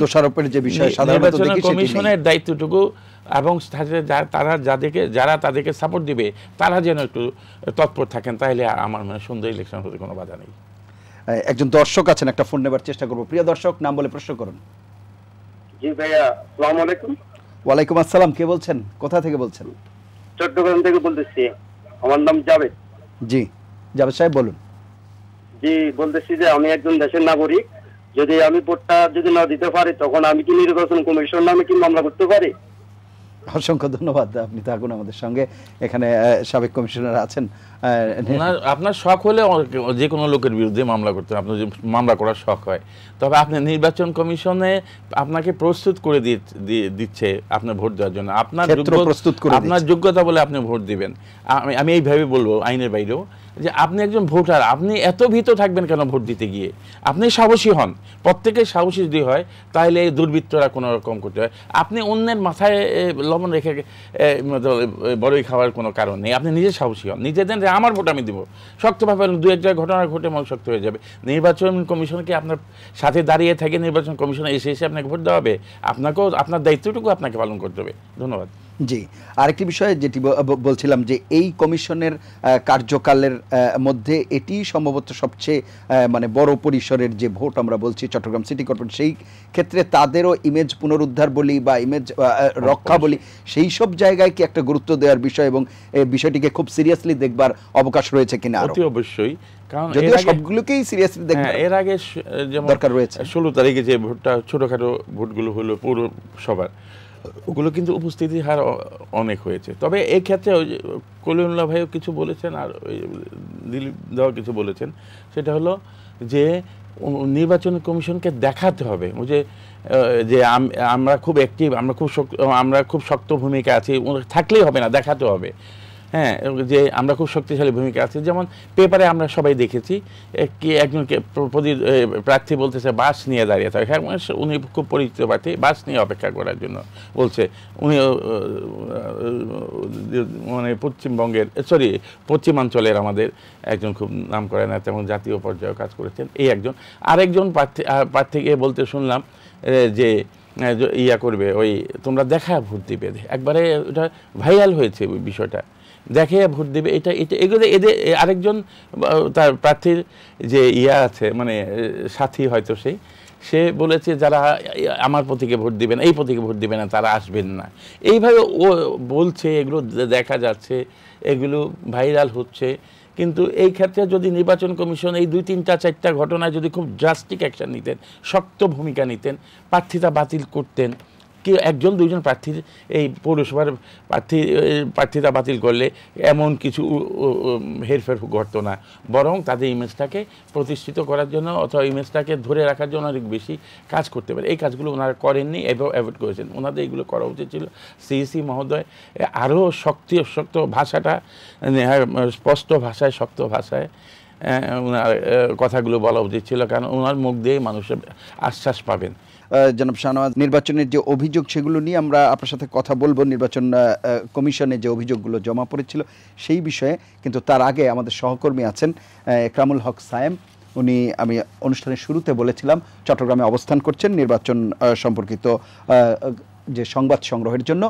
[SPEAKER 1] দোষারোপের যে বিষয় সাধারণত দেখি
[SPEAKER 3] কমিশনের দায়িত্বটুকু, এবং যারা তাদেরকে সাপোর্ট দিবে তারা যেন একটু তৎপর থাকেন, তাহলে আমার মনে হয় সুন্দর ইলেকশন হতে কোনো বাধা নেই।
[SPEAKER 1] একজন দর্শক আছেন, একটা ফোন নেবার চেষ্টা করব। প্রিয় দর্শক, নাম বলে প্রশ্ন করুন।
[SPEAKER 2] জি ভাইয়া, আসসালামু আলাইকুম।
[SPEAKER 1] ওয়ালাইকুম আসসালাম। কে বলছেন, কোথা থেকে বলছেন?
[SPEAKER 2] চট্টগ্রাম থেকে বলতেছি, আমার নাম জাভেদ।
[SPEAKER 1] জি জাভেদ সাহেব বলুন।
[SPEAKER 2] জি, বলতেছি যে আমি একজন দেশের নাগরিক, যদি আমি ভোটটা যদি না দিতে পারি, তখন আমি কি নির্বাচন কমিশন নামে কি মামলা করতে পারি?
[SPEAKER 1] অসংখ্য ধন্যবাদ, আপনি থাকুন আমাদের সঙ্গে। এখানে সাবেক কমিশনার আছেন।
[SPEAKER 3] আপনার শখ হলে যে কোনো লোকের বিরুদ্ধে মামলা করতে, আপনার যে মামলা করার শখ হয়, তবে আপনি নির্বাচন কমিশনে আপনাকে প্রস্তুত করে দিচ্ছে আপনার ভোট দেওয়ার জন্য, আপনার যোগ্যতা বলে আপনি ভোট দিবেন। আমি এইভাবে বলবো আইনের বাইরেও, যে আপনি একজন ভোটার, আপনি এত ভীত থাকবেন কেন ভোট দিতে গিয়ে? আপনি সাহসী হন, প্রত্যেকের সাহসী যদি হয় তাহলে দুর্বৃত্তরা কোনো রকম করতে হয়। আপনি অন্যের মাথায় লবণ রেখে বড়ই খাওয়ার কোনো কারণ নেই। আপনি নিজে সাহসী হন, নিজে দেন যে আমার ভোট আমি দিব, শক্তভাবে। দু একটা ঘটনা ঘটে মন শক্ত হয়ে যাবে। নির্বাচন কমিশনকে আপনার সাথে দাঁড়িয়ে থেকে নির্বাচন কমিশনে এসে আপনাকে ভোট দেওয়া হবে, আপনাকেও আপনার দায়িত্বটুকু আপনাকে পালন করতে হবে। ধন্যবাদ।
[SPEAKER 1] জি, আরেকটি বিষয় যেটি বলছিলাম, যে এই কমিশনের কার্যকালের মধ্যে এটি সম্ভবত সবচেয়ে মানে বড় পরিসরের যে ভোট আমরা বলছি চট্টগ্রাম সিটি কর্পোরেশন, সেই ক্ষেত্রে তাদেরও ইমেজ পুনরুদ্ধার বলি বা ইমেজ রক্ষা বলি, সেই সব জায়গায় কি একটা গুরুত্ব দেওয়ার বিষয় এবং বিষয়টিকে খুব সিরিয়াসলি দেখবার অবকাশ রয়েছে কিনা?
[SPEAKER 3] অতি অবশ্যই, কারণ
[SPEAKER 1] সবগুলোকেই সিরিয়াসলি দেখবার
[SPEAKER 3] এর আগে যেমন
[SPEAKER 1] দরকার রয়েছে।
[SPEAKER 3] 16 তারিখে যে ভোটটা ছোটখাটো ভোটগুলো হলো পৌরসভার, ওগুলো কিন্তু উপস্থিতির হার অনেক হয়েছে। তবে এই ক্ষেত্রে কলিউল্লাহ ভাইও কিছু বলেছেন, আর দিলীপ দাও কিছু বলেছেন, সেটা হলো যে নির্বাচন কমিশনকে দেখাতে হবে যে আমরা খুব অ্যাক্টিভ, আমরা খুব শক্ত ভূমিকা আছি, থাকলেই হবে না, দেখাতে হবে। হ্যাঁ, যে আমরা খুব শক্তিশালী ভূমিকা আছে। যেমন পেপারে আমরা সবাই দেখেছি কি একজনকে প্রার্থী বলতেছে বাস নিয়ে দাঁড়িয়ে থাকে, উনি খুব পরিচিত প্রার্থী, বাস নিয়ে অপেক্ষা করার জন্য বলছে। উনি মানে পশ্চিমাঞ্চলের আমাদের একজন খুব নাম করা নেতা এবং জাতীয় পর্যায়ে কাজ করেছেন, এই একজন। আরেকজন প্রার্থীকে বলতে শুনলাম যে ইয়া করবে, ওই তোমরা দেখা ভোট দিবে, একবারে ওটা ভাইরাল হয়েছে ওই বিষয়টা, দেখে ভোট দেবে। এগুলো এদের আরেকজন তার প্রার্থীর যে আছে মানে সাথী হয়তো সে বলেছে যারা আমার প্রতীকে ভোট দিবেন, এই প্রতীকে ভোট দিবেন না, তারা আসবেন না। এইভাবে ও বলছে, এগুলো দেখা যাচ্ছে, এগুলো ভাইরাল হচ্ছে। কিন্তু এই ক্ষেত্রে যদি নির্বাচন কমিশন এই 2-3-4টা ঘটনায় যদি খুব ড্রাস্টিক অ্যাকশন নিতেন, শক্ত ভূমিকা নিতেন, প্রার্থিতা বাতিল করতেন, কি 1-2জন প্রার্থীর এই পৌরসভার প্রার্থিতা বাতিল করলে এমন কিছু হেরফের ঘটতো না, বরং তাদের ইমেজটাকে প্রতিষ্ঠিত করার জন্য অথবা ইমেজটাকে ধরে রাখার জন্য অনেক বেশি কাজ করতে পারে। এই কাজগুলো ওনারা করেননি, অ্যাভয়েড করেছেন। ওনাদের এগুলো করা উচিত ছিল। সিইসি মহোদয় আরও শক্ত ভাষাটা, স্পষ্ট ভাষায়, শক্ত ভাষায় ওনার কথাগুলো বলা উচিত ছিল, কারণ ওনার মুখ দিয়ে মানুষের আশ্বাস পাবেন।
[SPEAKER 1] জনাব শাহনওয়াজ, নির্বাচনের যে অভিযোগ সেগুলো নিয়ে আমরা আপনার সাথে কথা বলবো, নির্বাচন কমিশনে যে অভিযোগগুলো জমা পড়েছিল সেই বিষয়ে। কিন্তু তার আগে আমাদের সহকর্মী আছেন একরামুল হক সায়েম, উনি আমি অনুষ্ঠানের শুরুতে বলেছিলাম চট্টগ্রামে অবস্থান করছেন নির্বাচন সম্পর্কিত যে সংবাদ সংগ্রহের জন্য।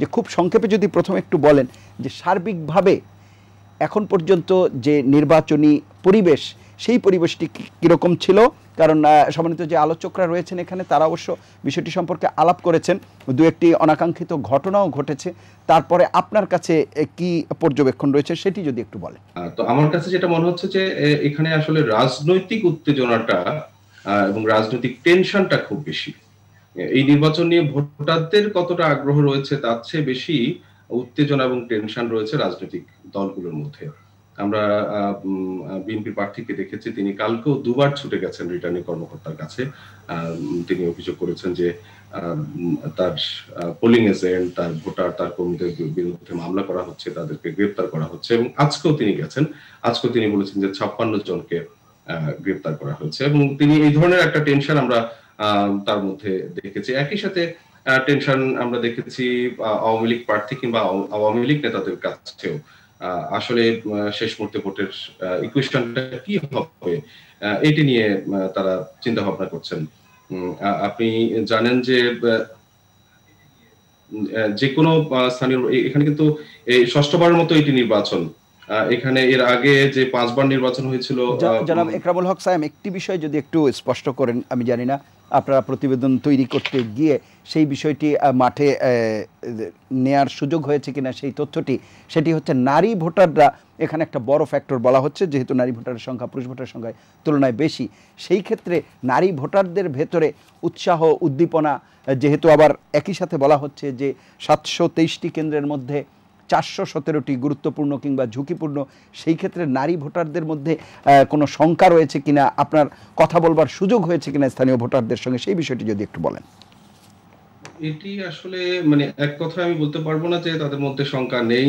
[SPEAKER 1] যে খুব সংক্ষেপে যদি প্রথমে একটু বলেন যে সার্বিকভাবে এখন পর্যন্ত যে নির্বাচনী পরিবেশ, সেই পরিবেশটি কীরকম ছিল? কারণ সম্মানিত যে আলোচকরা রয়েছেন এখানে তারা অবশ্য বিষয়টি সম্পর্কে আলাপ করেছেন, 2-1টি অনাকাঙ্ক্ষিত ঘটনাও ঘটেছে। তারপরে আপনার কাছে কি পর্যবেক্ষণ রয়েছে সেটি যদি একটু বলেন।
[SPEAKER 7] তো আমার কাছে যেটা মনে হচ্ছে যে এখানে আসলে রাজনৈতিক উত্তেজনাটা এবং রাজনৈতিক টেনশনটা খুব বেশি। এই নির্বাচন নিয়ে ভোটারদের কতটা আগ্রহ রয়েছে তার চেয়ে বেশি উত্তেজনা এবং টেনশন রয়েছে রাজনৈতিক দলগুলোর মধ্যে। আমরা বিএনপি প্রার্থীকে দেখেছি, তিনি কালকেও 2বার ছুটে গেছেন রিটার্নিং কর্মকর্তার কাছে। তিনি অভিযোগ করেছেন যে তার পোলিং এজেন্ট, তার ভোটার, তার কর্মীদের বিরুদ্ধে মামলা করা হচ্ছে, তাদেরকে গ্রেপ্তার করা হচ্ছে। এবং আজকেও তিনি গেছেন, আজকেও তিনি বলেছেন যে 56 জনকে গ্রেপ্তার করা হয়েছে। এবং তিনি এই ধরনের একটা টেনশন আমরা তার মধ্যে দেখেছি। একই সাথে টেনশন আমরা দেখেছি আওয়ামী লীগ প্রার্থী কিংবা আওয়ামী লীগ নেতাদের কাছেও। আসলে শেষ মুহূর্তে ভোটের ইকুয়েশনটা কি হবে এটি নিয়ে তারা চিন্তা ভাবনা করছেন। আপনি জানেন যে কোনো স্থানীয়, এখানে কিন্তু এই 6ষ্ঠবারের মতো এটি নির্বাচন। এখানে এর আগে যে 5বার নির্বাচন হয়েছিল।
[SPEAKER 1] জনাব একরামুল হক সায়েম, একটি বিষয় যদি একটু স্পষ্ট করেন, আমি জানি না আপনারা প্রতিবেদন তৈরি করতে গিয়ে সেই বিষয়টি মাঠে নেয়ার সুযোগ হয়েছে কিনা সেই তথ্যটি, সেটি হচ্ছে নারী ভোটাররা এখানে একটা বড় ফ্যাক্টর বলা হচ্ছে, যেহেতু নারী ভোটারের সংখ্যা পুরুষ ভোটারের সংখ্যায় তুলনায় বেশি, সেই ক্ষেত্রে নারী ভোটারদের ভেতরে উৎসাহ উদ্দীপনা, যেহেতু আবার একই সাথে বলা হচ্ছে যে 723টি কেন্দ্রের মধ্যে 417টি গুরুত্বপূর্ণ কিংবা ঝুঁকিপূর্ণ, সেই ক্ষেত্রে নারী ভোটারদের মধ্যে কোনো শঙ্কা রয়েছে কিনা, আপনার কথা বলবার সুযোগ হয়েছে কিনা স্থানীয় ভোটারদের সঙ্গে, সেই বিষয়টি যদি একটু বলেন।
[SPEAKER 7] এটি আসলে মানে এক কথায় আমি বলতে পারবো না যে তাদের মধ্যে শঙ্কা নেই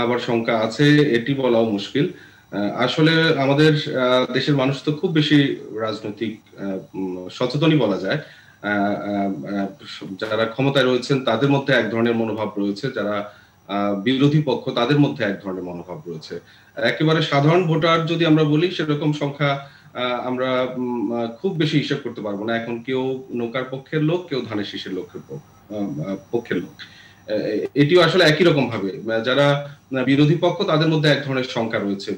[SPEAKER 7] আবার শঙ্কা আছে, এটি বলাও মুশকিল। আসলে আমাদের দেশের মানুষ তো খুব বেশি রাজনৈতিক সচেতনই বলা যায়। যারা ক্ষমতায় রয়েছেন তাদের মধ্যে এক ধরনের মনোভাব রয়েছে, যারা বিরোধী পক্ষ তাদের মধ্যে এক ধরনের মনোভাব রয়েছে। একেবারে সাধারণ ভোটার যদি আমরা বলি, সেরকম সংখ্যা আমরা খুব বেশি হিসাব করতে পারবো না। এখন কেউ নৌকার পক্ষের লোক, কেউ ধানের শীষের পক্ষের লোক। এটিও আসলে একই রকম ভাবে যারা বিরোধী পক্ষ তাদের মধ্যে এক ধরনের শঙ্কা রয়েছে।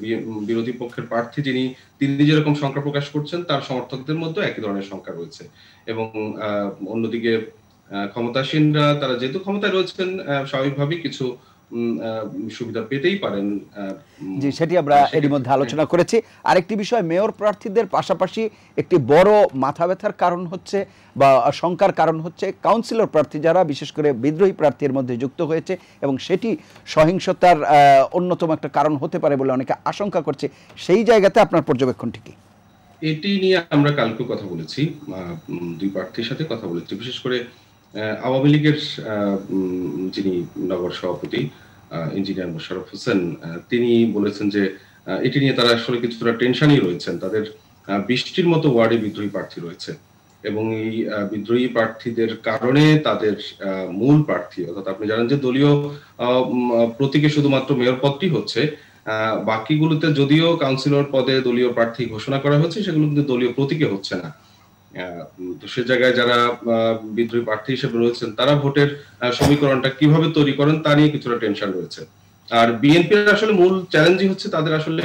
[SPEAKER 7] বিরোধী পক্ষের প্রার্থী তিনি যেরকম শঙ্কা প্রকাশ করছেন, তার সমর্থকদের মধ্যে একই ধরনের শঙ্কা রয়েছে। এবং অন্যদিকে ক্ষমতাসীনরা, তারা যেহেতু ক্ষমতায় রয়েছেন, স্বাভাবিকভাবেই কিছু সুবিধা পেতেই পারেন।
[SPEAKER 1] জি, সেটি আমরা এরই মধ্যে আলোচনা করেছি। আরেকটি বিষয়, মেয়র প্রার্থীদের পাশাপাশি একটি বড় মাথা ব্যথার কারণ হচ্ছে বা শঙ্কার কারণ হচ্ছে কাউন্সিলর প্রার্থী যারা বিশেষ করে বিদ্রোহী প্রার্থীর মধ্যে যুক্ত হয়েছে, এবং সেটি সহিংসতার অন্যতম একটা কারণ হতে পারে বলে অনেকে আশঙ্কা করছে। সেই জায়গাতে আপনার পর্যবেক্ষণটি কি?
[SPEAKER 7] এটি নিয়ে আমরা কালকে কথা বলেছি, দুই প্রার্থীর সাথে কথা বলেছি। বিশেষ করে আওয়ামী লীগের যিনি নগর সভাপতি ইঞ্জিনিয়ার মোশাররফ হোসেন, তিনি বলেছেন যে এটি নিয়ে তারা আসলে কিছুটা টেনশনই রয়েছেন। তাদের 20টির মতো ওয়ার্ডে বিদ্রোহী প্রার্থী রয়েছে, এবং এই বিদ্রোহী প্রার্থীদের কারণে তাদের মূল প্রার্থী, অর্থাৎ আপনি জানেন যে দলীয় প্রতীকে শুধুমাত্র মেয়র পদটি হচ্ছে, বাকিগুলোতে যদিও কাউন্সিলর পদে দলীয় প্রার্থী ঘোষণা করা হচ্ছে, সেগুলো কিন্তু দলীয় প্রতীকে হচ্ছে না। তো সে জায়গায় যারা বিদ্রোহী প্রার্থী হিসেবে রয়েছেন, তারা ভোটের সমীকরণটা কিভাবে তৈরি করেন তা নিয়ে কিছুটা টেনশন রয়েছে। আর বিএনপির আসলে মূল চ্যালেঞ্জই হচ্ছে তাদের আসলে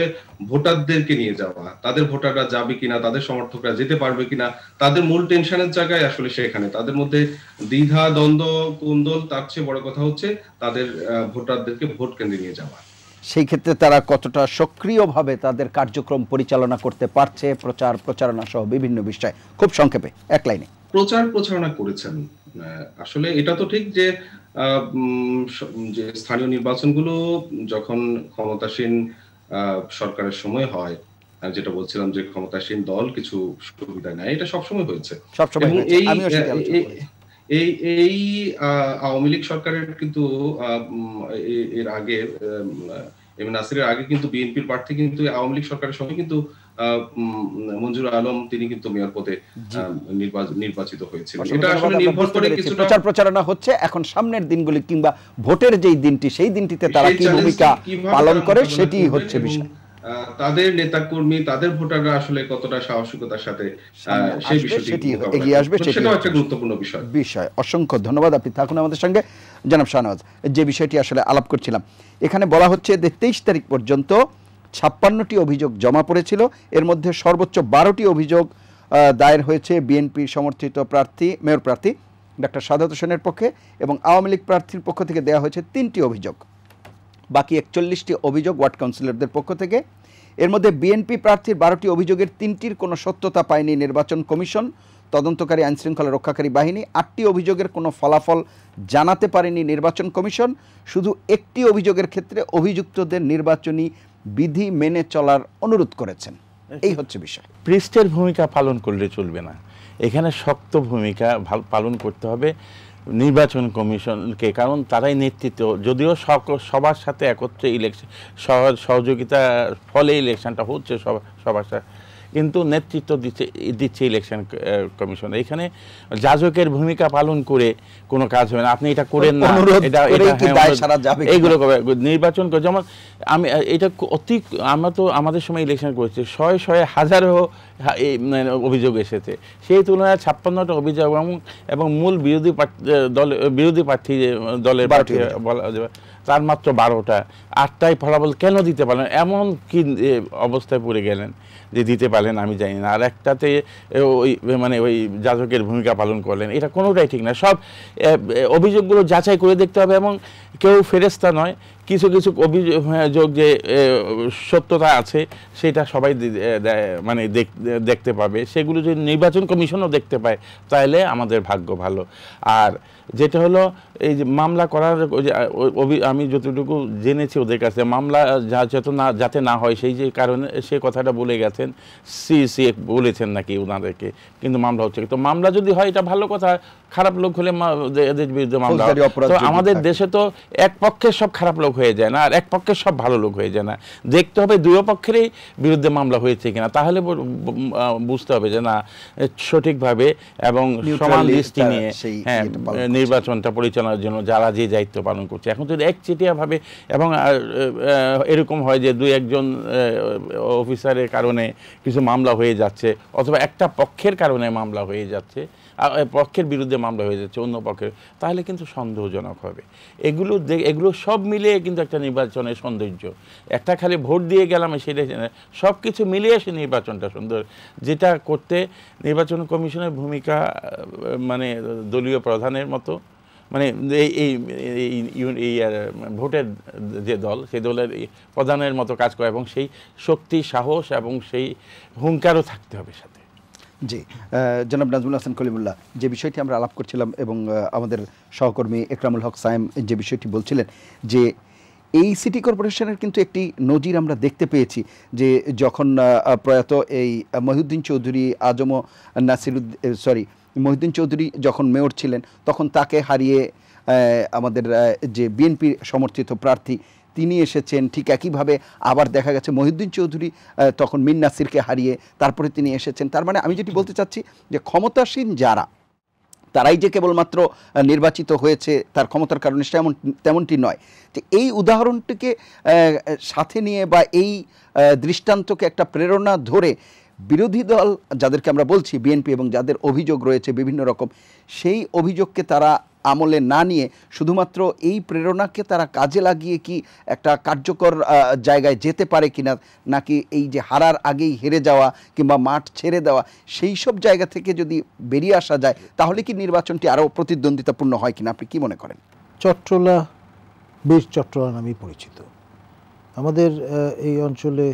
[SPEAKER 7] ভোটারদেরকে নিয়ে যাওয়া, তাদের ভোটাররা যাবে কিনা, তাদের সমর্থকরা যেতে পারবে কিনা, তাদের মূল টেনশনের জায়গায় আসলে সেখানে তাদের মধ্যে দ্বিধা দ্বন্দ্ব কোন্দল। তার চেয়ে বড় কথা হচ্ছে তাদের ভোটারদেরকে ভোট কেন্দ্রে নিয়ে যাওয়া।
[SPEAKER 1] সেই ক্ষেত্রে তারা কতটা সক্রিয়ভাবে তাদের কার্যক্রম পরিচালনা করতে পারছে, প্রচার প্রচারণা সহ বিভিন্ন বিষয়, খুব সংক্ষেপে এক লাইনে।
[SPEAKER 7] প্রচারণা করেছেন। আসলে এটা তো ঠিক যে স্থানীয় নির্বাচনগুলো যখন ক্ষমতাসীন সরকারের সময় হয়, যেটা বলছিলাম যে ক্ষমতাসীন দল কিছু সুবিধা নেয়, এটা সবসময় হয়েছে। এই আওয়ামী লীগ সরকারের কিন্তু এর আগে এম নাসিরের আগে কিন্তু বিএনপির প্রার্থী কিন্তু আওয়ামী লীগ সরকারের সময় কিন্তু মঞ্জুর আলম, তিনি কিন্তু মেয়র পদে নির্বাচিত হয়েছিল। এটা আসলে নির্ভর করে কিছুটা
[SPEAKER 1] প্রচার প্রচারণা হচ্ছে। এখন সামনের দিনগুলি কিংবা ভোটের যেই দিনটি, সেই দিনটিতে তারা কি ভূমিকা পালন করে, সেটি হচ্ছে বিষয়।
[SPEAKER 7] তাদের নেতাকর্মী, তাদের ভোটাররা আসলে কতটা সাহসিকতার সাথে সেই বিষয়টি
[SPEAKER 1] এগিয়ে আসবে,
[SPEAKER 7] সেটাও একটা গুরুত্বপূর্ণ বিষয়।
[SPEAKER 1] অসংখ্য ধন্যবাদ, আপনি থাকুন আমাদের সঙ্গে। জনাব শাহনওয়াজ, যে বিষয়টি আসলে আলাপ করছিলাম, এখানে বলা হচ্ছে যে 23 তারিখ পর্যন্ত 56টি অভিযোগ জমা পড়েছিল। এর মধ্যে সর্বোচ্চ 12টি অভিযোগ দায়ের হয়েছে বিএনপি সমর্থিত প্রার্থী, মেয়র প্রার্থী ডক্টর সাদাত হোসেনের পক্ষে, এবং আওয়ামী লীগ প্রার্থীর পক্ষ থেকে দেওয়া হয়েছে 3টি অভিযোগ। বাকি 41টি অভিযোগ ওয়ার্ড কাউন্সিলরদের পক্ষ থেকে। এর মধ্যে বিএনপি প্রার্থীর 12টি অভিযোগের 3টির কোনো সত্যতা পায়নি নির্বাচন কমিশন, তদন্তকারী আইনশৃঙ্খলা রক্ষাকারী বাহিনী। 8টি অভিযোগের কোনো ফলাফল জানাতে পারেনি নির্বাচন কমিশন। শুধু একটি অভিযোগের ক্ষেত্রে অভিযুক্তদের নির্বাচনী বিধি মেনে চলার অনুরোধ করেছেন। এই হচ্ছে বিষয়।
[SPEAKER 3] পৃষ্ঠের ভূমিকা পালন করলে চলবে না, এখানে শক্ত ভূমিকা পালন করতে হবে নির্বাচন কমিশনকে, কারণ তারাই নেতৃত্ব। যদিও সবার সাথে একত্রে ইলেকশন সহযোগিতার ফলে ইলেকশনটা হচ্ছে সবার সাথে, কিন্তু নেতৃত্ব দিচ্ছে ইলেকশন কমিশন। এখানে যাজকের ভূমিকা পালন করে কোনো কাজ হবে না। আপনি এটা করেন না, এইগুলো নির্বাচন করে, যেমন আমি এটা আমাদের সময় ইলেকশন করেছে, শয়ে হাজারো অভিযোগ এসেছে, সেই তুলনায় 56টা অভিযোগ এবং মূল বিরোধী প্রার্থী দলের বলা তার মাত্র 12টা, 8টায় ফলাফল কেন দিতে পারলেন, এমন কি অবস্থায় পড়ে গেলেন যে দিতে পারলেন আমি জানি না। আর একটাতে ওই মানে ওই যাজকের ভূমিকা পালন করলেন, এটা কোনোটাই ঠিক না। সব অভিযোগগুলো যাচাই করে দেখতে হবে, এবং কেউ ফেরেশতা নয়। কিছু কিছু অভিযোগ যে সত্যতা আছে সেটা সবাই মানে দেখতে পাবে, সেগুলো যদি নির্বাচন কমিশনও দেখতে পায় তাহলে আমাদের ভাগ্য ভালো। আর যেটা হলো এই যে মামলা করার, আমি যতটুকু জেনেছি ওদের কাছে, মামলা যাতে না হয় সেই যে কারণে সে কথাটা বলে গেছেন, সিসি বলেছেন নাকি ওনাদেরকে, কিন্তু মামলা হচ্ছে। তো মামলা যদি হয় এটা ভালো কথা, খারাপ লোক হলে এদের বিরুদ্ধে মামলা। তো আমাদের দেশে তো এক পক্ষের সব খারাপ লোক হয়ে যায় না, আর এক পক্ষের সব ভালো লোক হয়ে যায় না। দেখতে হবে দুই পক্ষেরই বিরুদ্ধে মামলা হয়েছে কিনা, তাহলে বুঝতে হবে যে না সঠিকভাবে এবং সমান দৃষ্টি নিয়ে হ্যাঁ নির্বাচনটা পরিচালনার জন্য যারা যে দায়িত্ব পালন করছে। এখন যদি একচেটিয়াভাবে এবং এরকম হয় যে দুই একজন অফিসারের কারণে কিছু মামলা হয়ে যাচ্ছে, অথবা একটা পক্ষের কারণে মামলা হয়ে যাচ্ছে, পক্ষের বিরুদ্ধে মামলা হয়ে যাচ্ছে অন্য পক্ষের, তাহলে কিন্তু সন্দেহজনক হবে। এগুলো সব মিলিয়ে কিন্তু একটা নির্বাচনের সৌন্দর্য। একটা খালি ভোট দিয়ে গেলাম সেটা সব কিছু মিলিয়ে সে নির্বাচনটা সুন্দর। যেটা করতে নির্বাচন কমিশনের ভূমিকা মানে দলীয় প্রধানের মতো, মানে এই ভোটের যে দল সেই দলের প্রধানের মতো কাজ করে, এবং সেই শক্তি, সাহস এবং সেই হুঙ্কারও থাকতে হবে সাথে।
[SPEAKER 1] জি, জনাব নাজমুল হাসান কলিমুল্লাহ, যে বিষয়টি আমরা আলাপ করছিলাম এবং আমাদের সহকর্মী একরামুল হক সায়েম যে বিষয়টি বলছিলেন, যে এই সিটি কর্পোরেশনের কিন্তু একটি নজির আমরা দেখতে পেয়েছি, যে যখন প্রয়াত এই মহিউদ্দিন চৌধুরী মহিউদ্দিন চৌধুরী যখন মেয়র ছিলেন, তখন তাকে হারিয়ে আমাদের যে বিএনপি সমর্থিত প্রার্থী তিনি এসেছেন। ঠিক একইভাবে আবার দেখা গেছে মহিউদ্দিন চৌধুরী তখন মীর নাসিরকে হারিয়ে তারপরে তিনি এসেছেন। তার মানে আমি যেটি বলতে চাচ্ছি যে ক্ষমতাসীন যারা, তারাই যে কেবলমাত্র নির্বাচিত হয়েছে তার ক্ষমতার কারণে তেমনটি নয়। যে এই উদাহরণটিকে সাথে নিয়ে বা এই দৃষ্টান্তকে একটা প্রেরণা ধরে বিরোধী দল যাদেরকে আমরা বলছি বিএনপি, এবং যাদের অভিযোগ রয়েছে বিভিন্ন রকম, সেই অভিযোগকে তারা আমলে না নিয়ে শুধুমাত্র এই প্রেরণাকে তারা কাজে লাগিয়ে কি একটা কার্যকর জায়গায় যেতে পারে কিনা, নাকি এই যে হারার আগেই হেরে যাওয়া কিংবা মাঠ ছেড়ে দেওয়া, সেই সব জায়গা থেকে যদি বেরিয়ে আসা যায় তাহলে কি নির্বাচনটি আরও প্রতিদ্বন্দ্বিতাপূর্ণ হয় কিনা, আপনি কি মনে করেন?
[SPEAKER 6] চট্টলা, বীর চট্টলা নামেই পরিচিত। আমাদের এই অঞ্চলে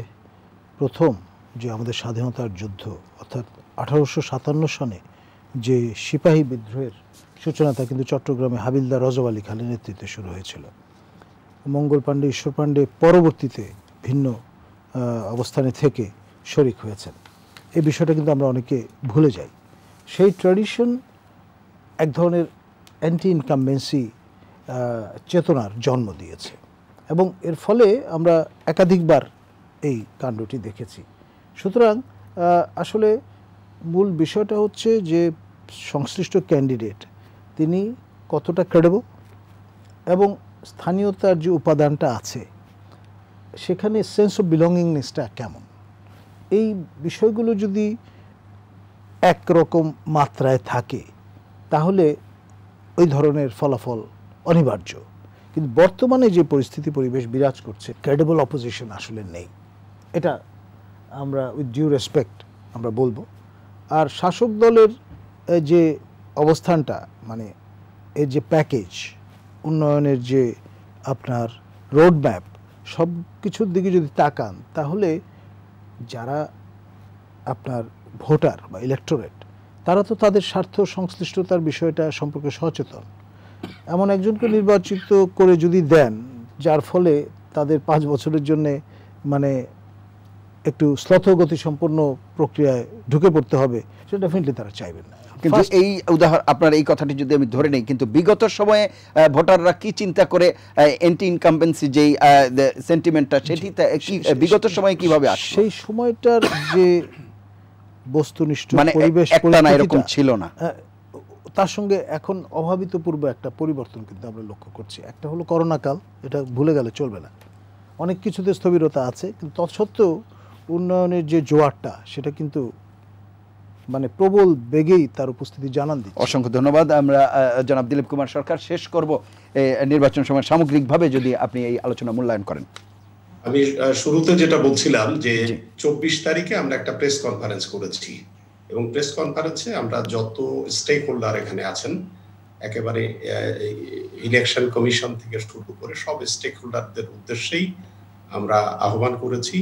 [SPEAKER 6] প্রথম যে আমাদের স্বাধীনতার যুদ্ধ, অর্থাৎ 1857 সনে যে সিপাহী বিদ্রোহের সূচনা, তা কিন্তু চট্টগ্রামে হাবিলদার রজব আলী খানের নেতৃত্বে শুরু হয়েছিল। মঙ্গল পাণ্ডে, ঈশ্বর পাণ্ডে পরবর্তীতে ভিন্ন অবস্থানে থেকে শরিক হয়েছেন। এই বিষয়টা কিন্তু আমরা অনেকে ভুলে যাই। সেই ট্র্যাডিশন এক ধরনের অ্যান্টি ইনকামবেন্সি চেতনার জন্ম দিয়েছে, এবং এর ফলে আমরা একাধিকবার এই কাণ্ডটি দেখেছি। সুতরাং আসলে মূল বিষয়টা হচ্ছে যে সংশ্লিষ্ট ক্যান্ডিডেট তিনি কতটা ক্রেডিবল, এবং স্থানীয়তার যে উপাদানটা আছে সেখানে সেন্স অফ বিলঙ্গিংনেসটা কেমন, এই বিষয়গুলো যদি একরকম মাত্রায় থাকে তাহলে ওই ধরনের ফলাফল অনিবার্য। কিন্তু বর্তমানে যে পরিস্থিতি পরিবেশ বিরাজ করছে, ক্রেডিবল অপোজিশন আসলে নেই, এটা আমরা উইথ ডিউ রেসপেক্ট আমরা বলবো। আর শাসক দলের যে অবস্থানটা, মানে এর যে প্যাকেজ, উন্নয়নের যে আপনার রোড ম্যাপ, সব কিছুর দিকে যদি তাকান তাহলে যারা আপনার ভোটার বা ইলেকটোরেট, তারা তো তাদের স্বার্থ সংশ্লিষ্টতার বিষয়টা সম্পর্কে সচেতন। এমন একজনকে নির্বাচিত করে যদি দেন যার ফলে তাদের 5 বছরের জন্যে মানে একটু শ্লথগতি সম্পন্ন প্রক্রিয়ায় ঢুকে পড়তে হবে, সেটা ডেফিনেটলি তারা চাইবেন না।
[SPEAKER 1] কিন্তু এই উদাহরণ, আপনার এই কথাটি যদি আমি ধরে নেই, কিন্তু বিগত সময়ে ভোটাররা কি চিন্তা করে অ্যান্টি ইনকামবেন্সি যেই সেন্টিমেন্টটা, সেটি বিগত সময়ে কিভাবে আসে,
[SPEAKER 6] সেই সময়টার যে বস্তুনিষ্ঠ
[SPEAKER 1] মানে
[SPEAKER 6] পরিবেশ
[SPEAKER 1] এরকম ছিল না,
[SPEAKER 6] তার সঙ্গে এখন অভাবিতপূর্ব একটা পরিবর্তন কিন্তু আমরা লক্ষ্য করছি। একটা হলো করোনাকাল, এটা ভুলে গেলে চলবে না। অনেক কিছুতে স্থবিরতা আছে, কিন্তু তৎসত্ত্বেও উন্নয়নের যে জোয়ারটা সেটা কিন্তু মানে প্রবল বেগেই তার উপস্থিতি জানান দিচ্ছে।
[SPEAKER 1] অসংখ্য ধন্যবাদ। আমরা জনাব দিলীপ কুমার সরকার শেষ করব নির্বাচন সময় সামগ্রিকভাবে যদি আপনি এই আলোচনা মূল্যায়ন করেন।
[SPEAKER 5] আমি শুরুতে যেটা বলছিলাম যে 24 তারিখে আমরা একটা প্রেস কনফারেন্স করেছি এবং প্রেস কনফারেন্সে আমরা যত স্টেক হোল্ডার এখানে আছেন একেবারে ইলেকশন কমিশন থেকে শুরু করে সব স্টেক হোল্ডারদের উদ্দেশ্যেই আমরা আহ্বান করেছি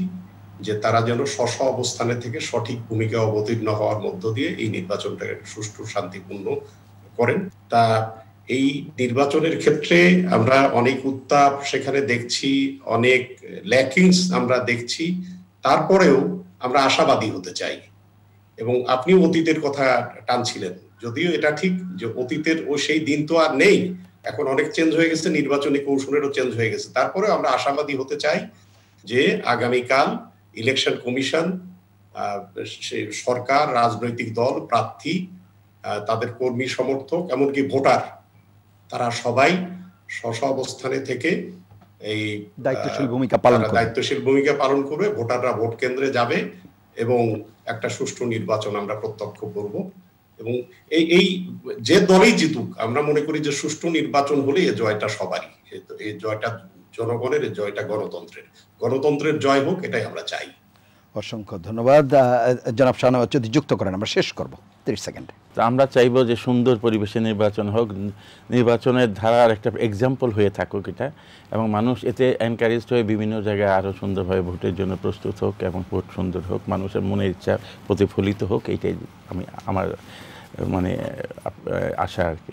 [SPEAKER 5] যে তারা যেন স্ব অবস্থানে থেকে সঠিক ভূমিকা অবতীর্ণ হওয়ার মধ্য দিয়ে এই নির্বাচনটাকে সুষ্ঠু শান্তিপূর্ণ করেন। তা এই নির্বাচনের ক্ষেত্রে আমরা অনেক উত্তাপ সেখানে দেখছি, অনেক ল্যাকিংস আমরা দেখছি, তারপরেও আমরা আশাবাদী হতে চাই। এবং আপনি অতীতের কথা টানছিলেন, যদিও এটা ঠিক যে অতীতের সেই দিন তো আর নেই, এখন অনেক চেঞ্জ হয়ে গেছে, নির্বাচনী কৌশলেরও চেঞ্জ হয়ে গেছে। তারপরে আমরা আশাবাদী হতে চাই যে আগামীকাল ইলেকশন কমিশন, সরকার, রাজনৈতিক দল, প্রার্থী, তাদের কর্মী সমর্থক, এমনকি ভোটার, তারা সবাই স্ব অবস্থানে থেকে এই দায়িত্বশীল ভূমিকা পালন করবে। ভোটাররা ভোট কেন্দ্রে যাবে এবং একটা সুষ্ঠু নির্বাচন আমরা প্রত্যক্ষ করব। এবং এই যে দলই জিতুক, আমরা মনে করি যে সুষ্ঠু নির্বাচন হলে এই জয়টা সবারই, এই জয়টা জনগণের, এই জয়টা গণতন্ত্রের জয় হোক, এটাই আমরা চাই।
[SPEAKER 1] অসংখ্য ধন্যবাদ। জনাব শাহনওয়াজ যদি যুক্ত করেন আমরা শেষ করব 30 সেকেন্ডে।
[SPEAKER 3] আমরা চাইবো যে সুন্দর পরিবেশে নির্বাচন হোক, নির্বাচনের ধারার একটা এক্সাম্পল হয়ে থাকুক এটা, এবং মানুষ এতে এনকারেজড হয়ে বিভিন্ন জায়গায় আরও সুন্দরভাবে ভোটের জন্য প্রস্তুত হোক এবং ভোট সুন্দর হোক, মানুষের মনের ইচ্ছা প্রতিফলিত হোক, এইটাই আমার মানে আশা আর কি।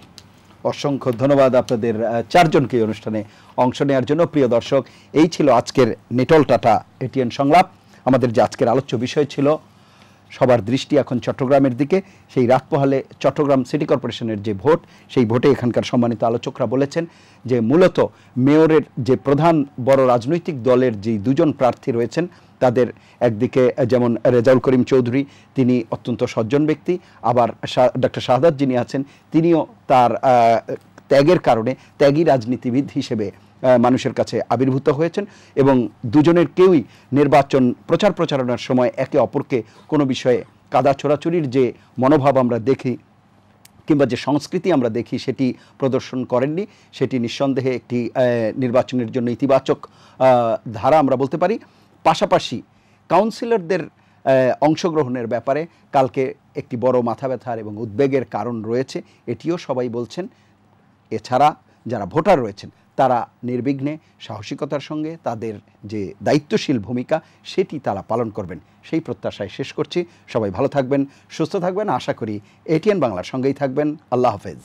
[SPEAKER 1] অসংখ্য ধন্যবাদ আপনাদের চারজনকে এই অনুষ্ঠানে অংশ নেওয়ার জন্য। প্রিয় দর্শক, এই ছিল আজকের নিটল টাটা এটিএন সংলাপ। আমাদের যে আজকের আলোচ্য বিষয় ছিল, সবার দৃষ্টি এখন চট্টগ্রামের দিকে। সেই রাত পোহালে চট্টগ্রাম সিটি কর্পোরেশনের যে ভোট, সেই ভোটে এখানকার সম্মানিত আলোচকরা বলেছেন যে মূলত মেয়রের যে প্রধান বড় রাজনৈতিক দলের যে দুজন প্রার্থী রয়েছেন, তাদের একদিকে যেমন রেজাউল করিম চৌধুরী, তিনি অত্যন্ত সজ্জন ব্যক্তি, আবার ডক্টর শাহাদাত যিনি আছেন, তিনিও তার ত্যাগের কারণে ত্যাগী রাজনীতিবিদ হিসেবে মানুষের কাছে আবির্ভূত হয়েছেন, এবং দুজনের কেউই নির্বাচন প্রচারণার সময় একে অপরকে কোনো বিষয়ে কাদা ছোড়াছুরির যে মনোভাব আমরা দেখি কিংবা যে সংস্কৃতি আমরা দেখি সেটি প্রদর্শন করেননি। সেটি নিঃসন্দেহে একটি নির্বাচনের জন্য ইতিবাচক ধারা আমরা বলতে পারি। পাশাপাশি কাউন্সিলরদের অংশগ্রহণের ব্যাপারে কালকে একটি বড় মাথা ব্যথার এবং উদ্বেগের কারণ রয়েছে, এটিও সবাই বলছেন। এছাড়া যারা ভোটার রয়েছেন তারা নির্বিঘ্নে সাহসিকতার সঙ্গে তাদের যে দায়িত্বশীল ভূমিকা সেটি তারা পালন করবেন, সেই প্রত্যাশায় শেষ করছি। সবাই ভালো থাকবেন, সুস্থ থাকবেন, আশা করি এটিএন বাংলার সঙ্গেই থাকবেন। আল্লাহ হাফেজ।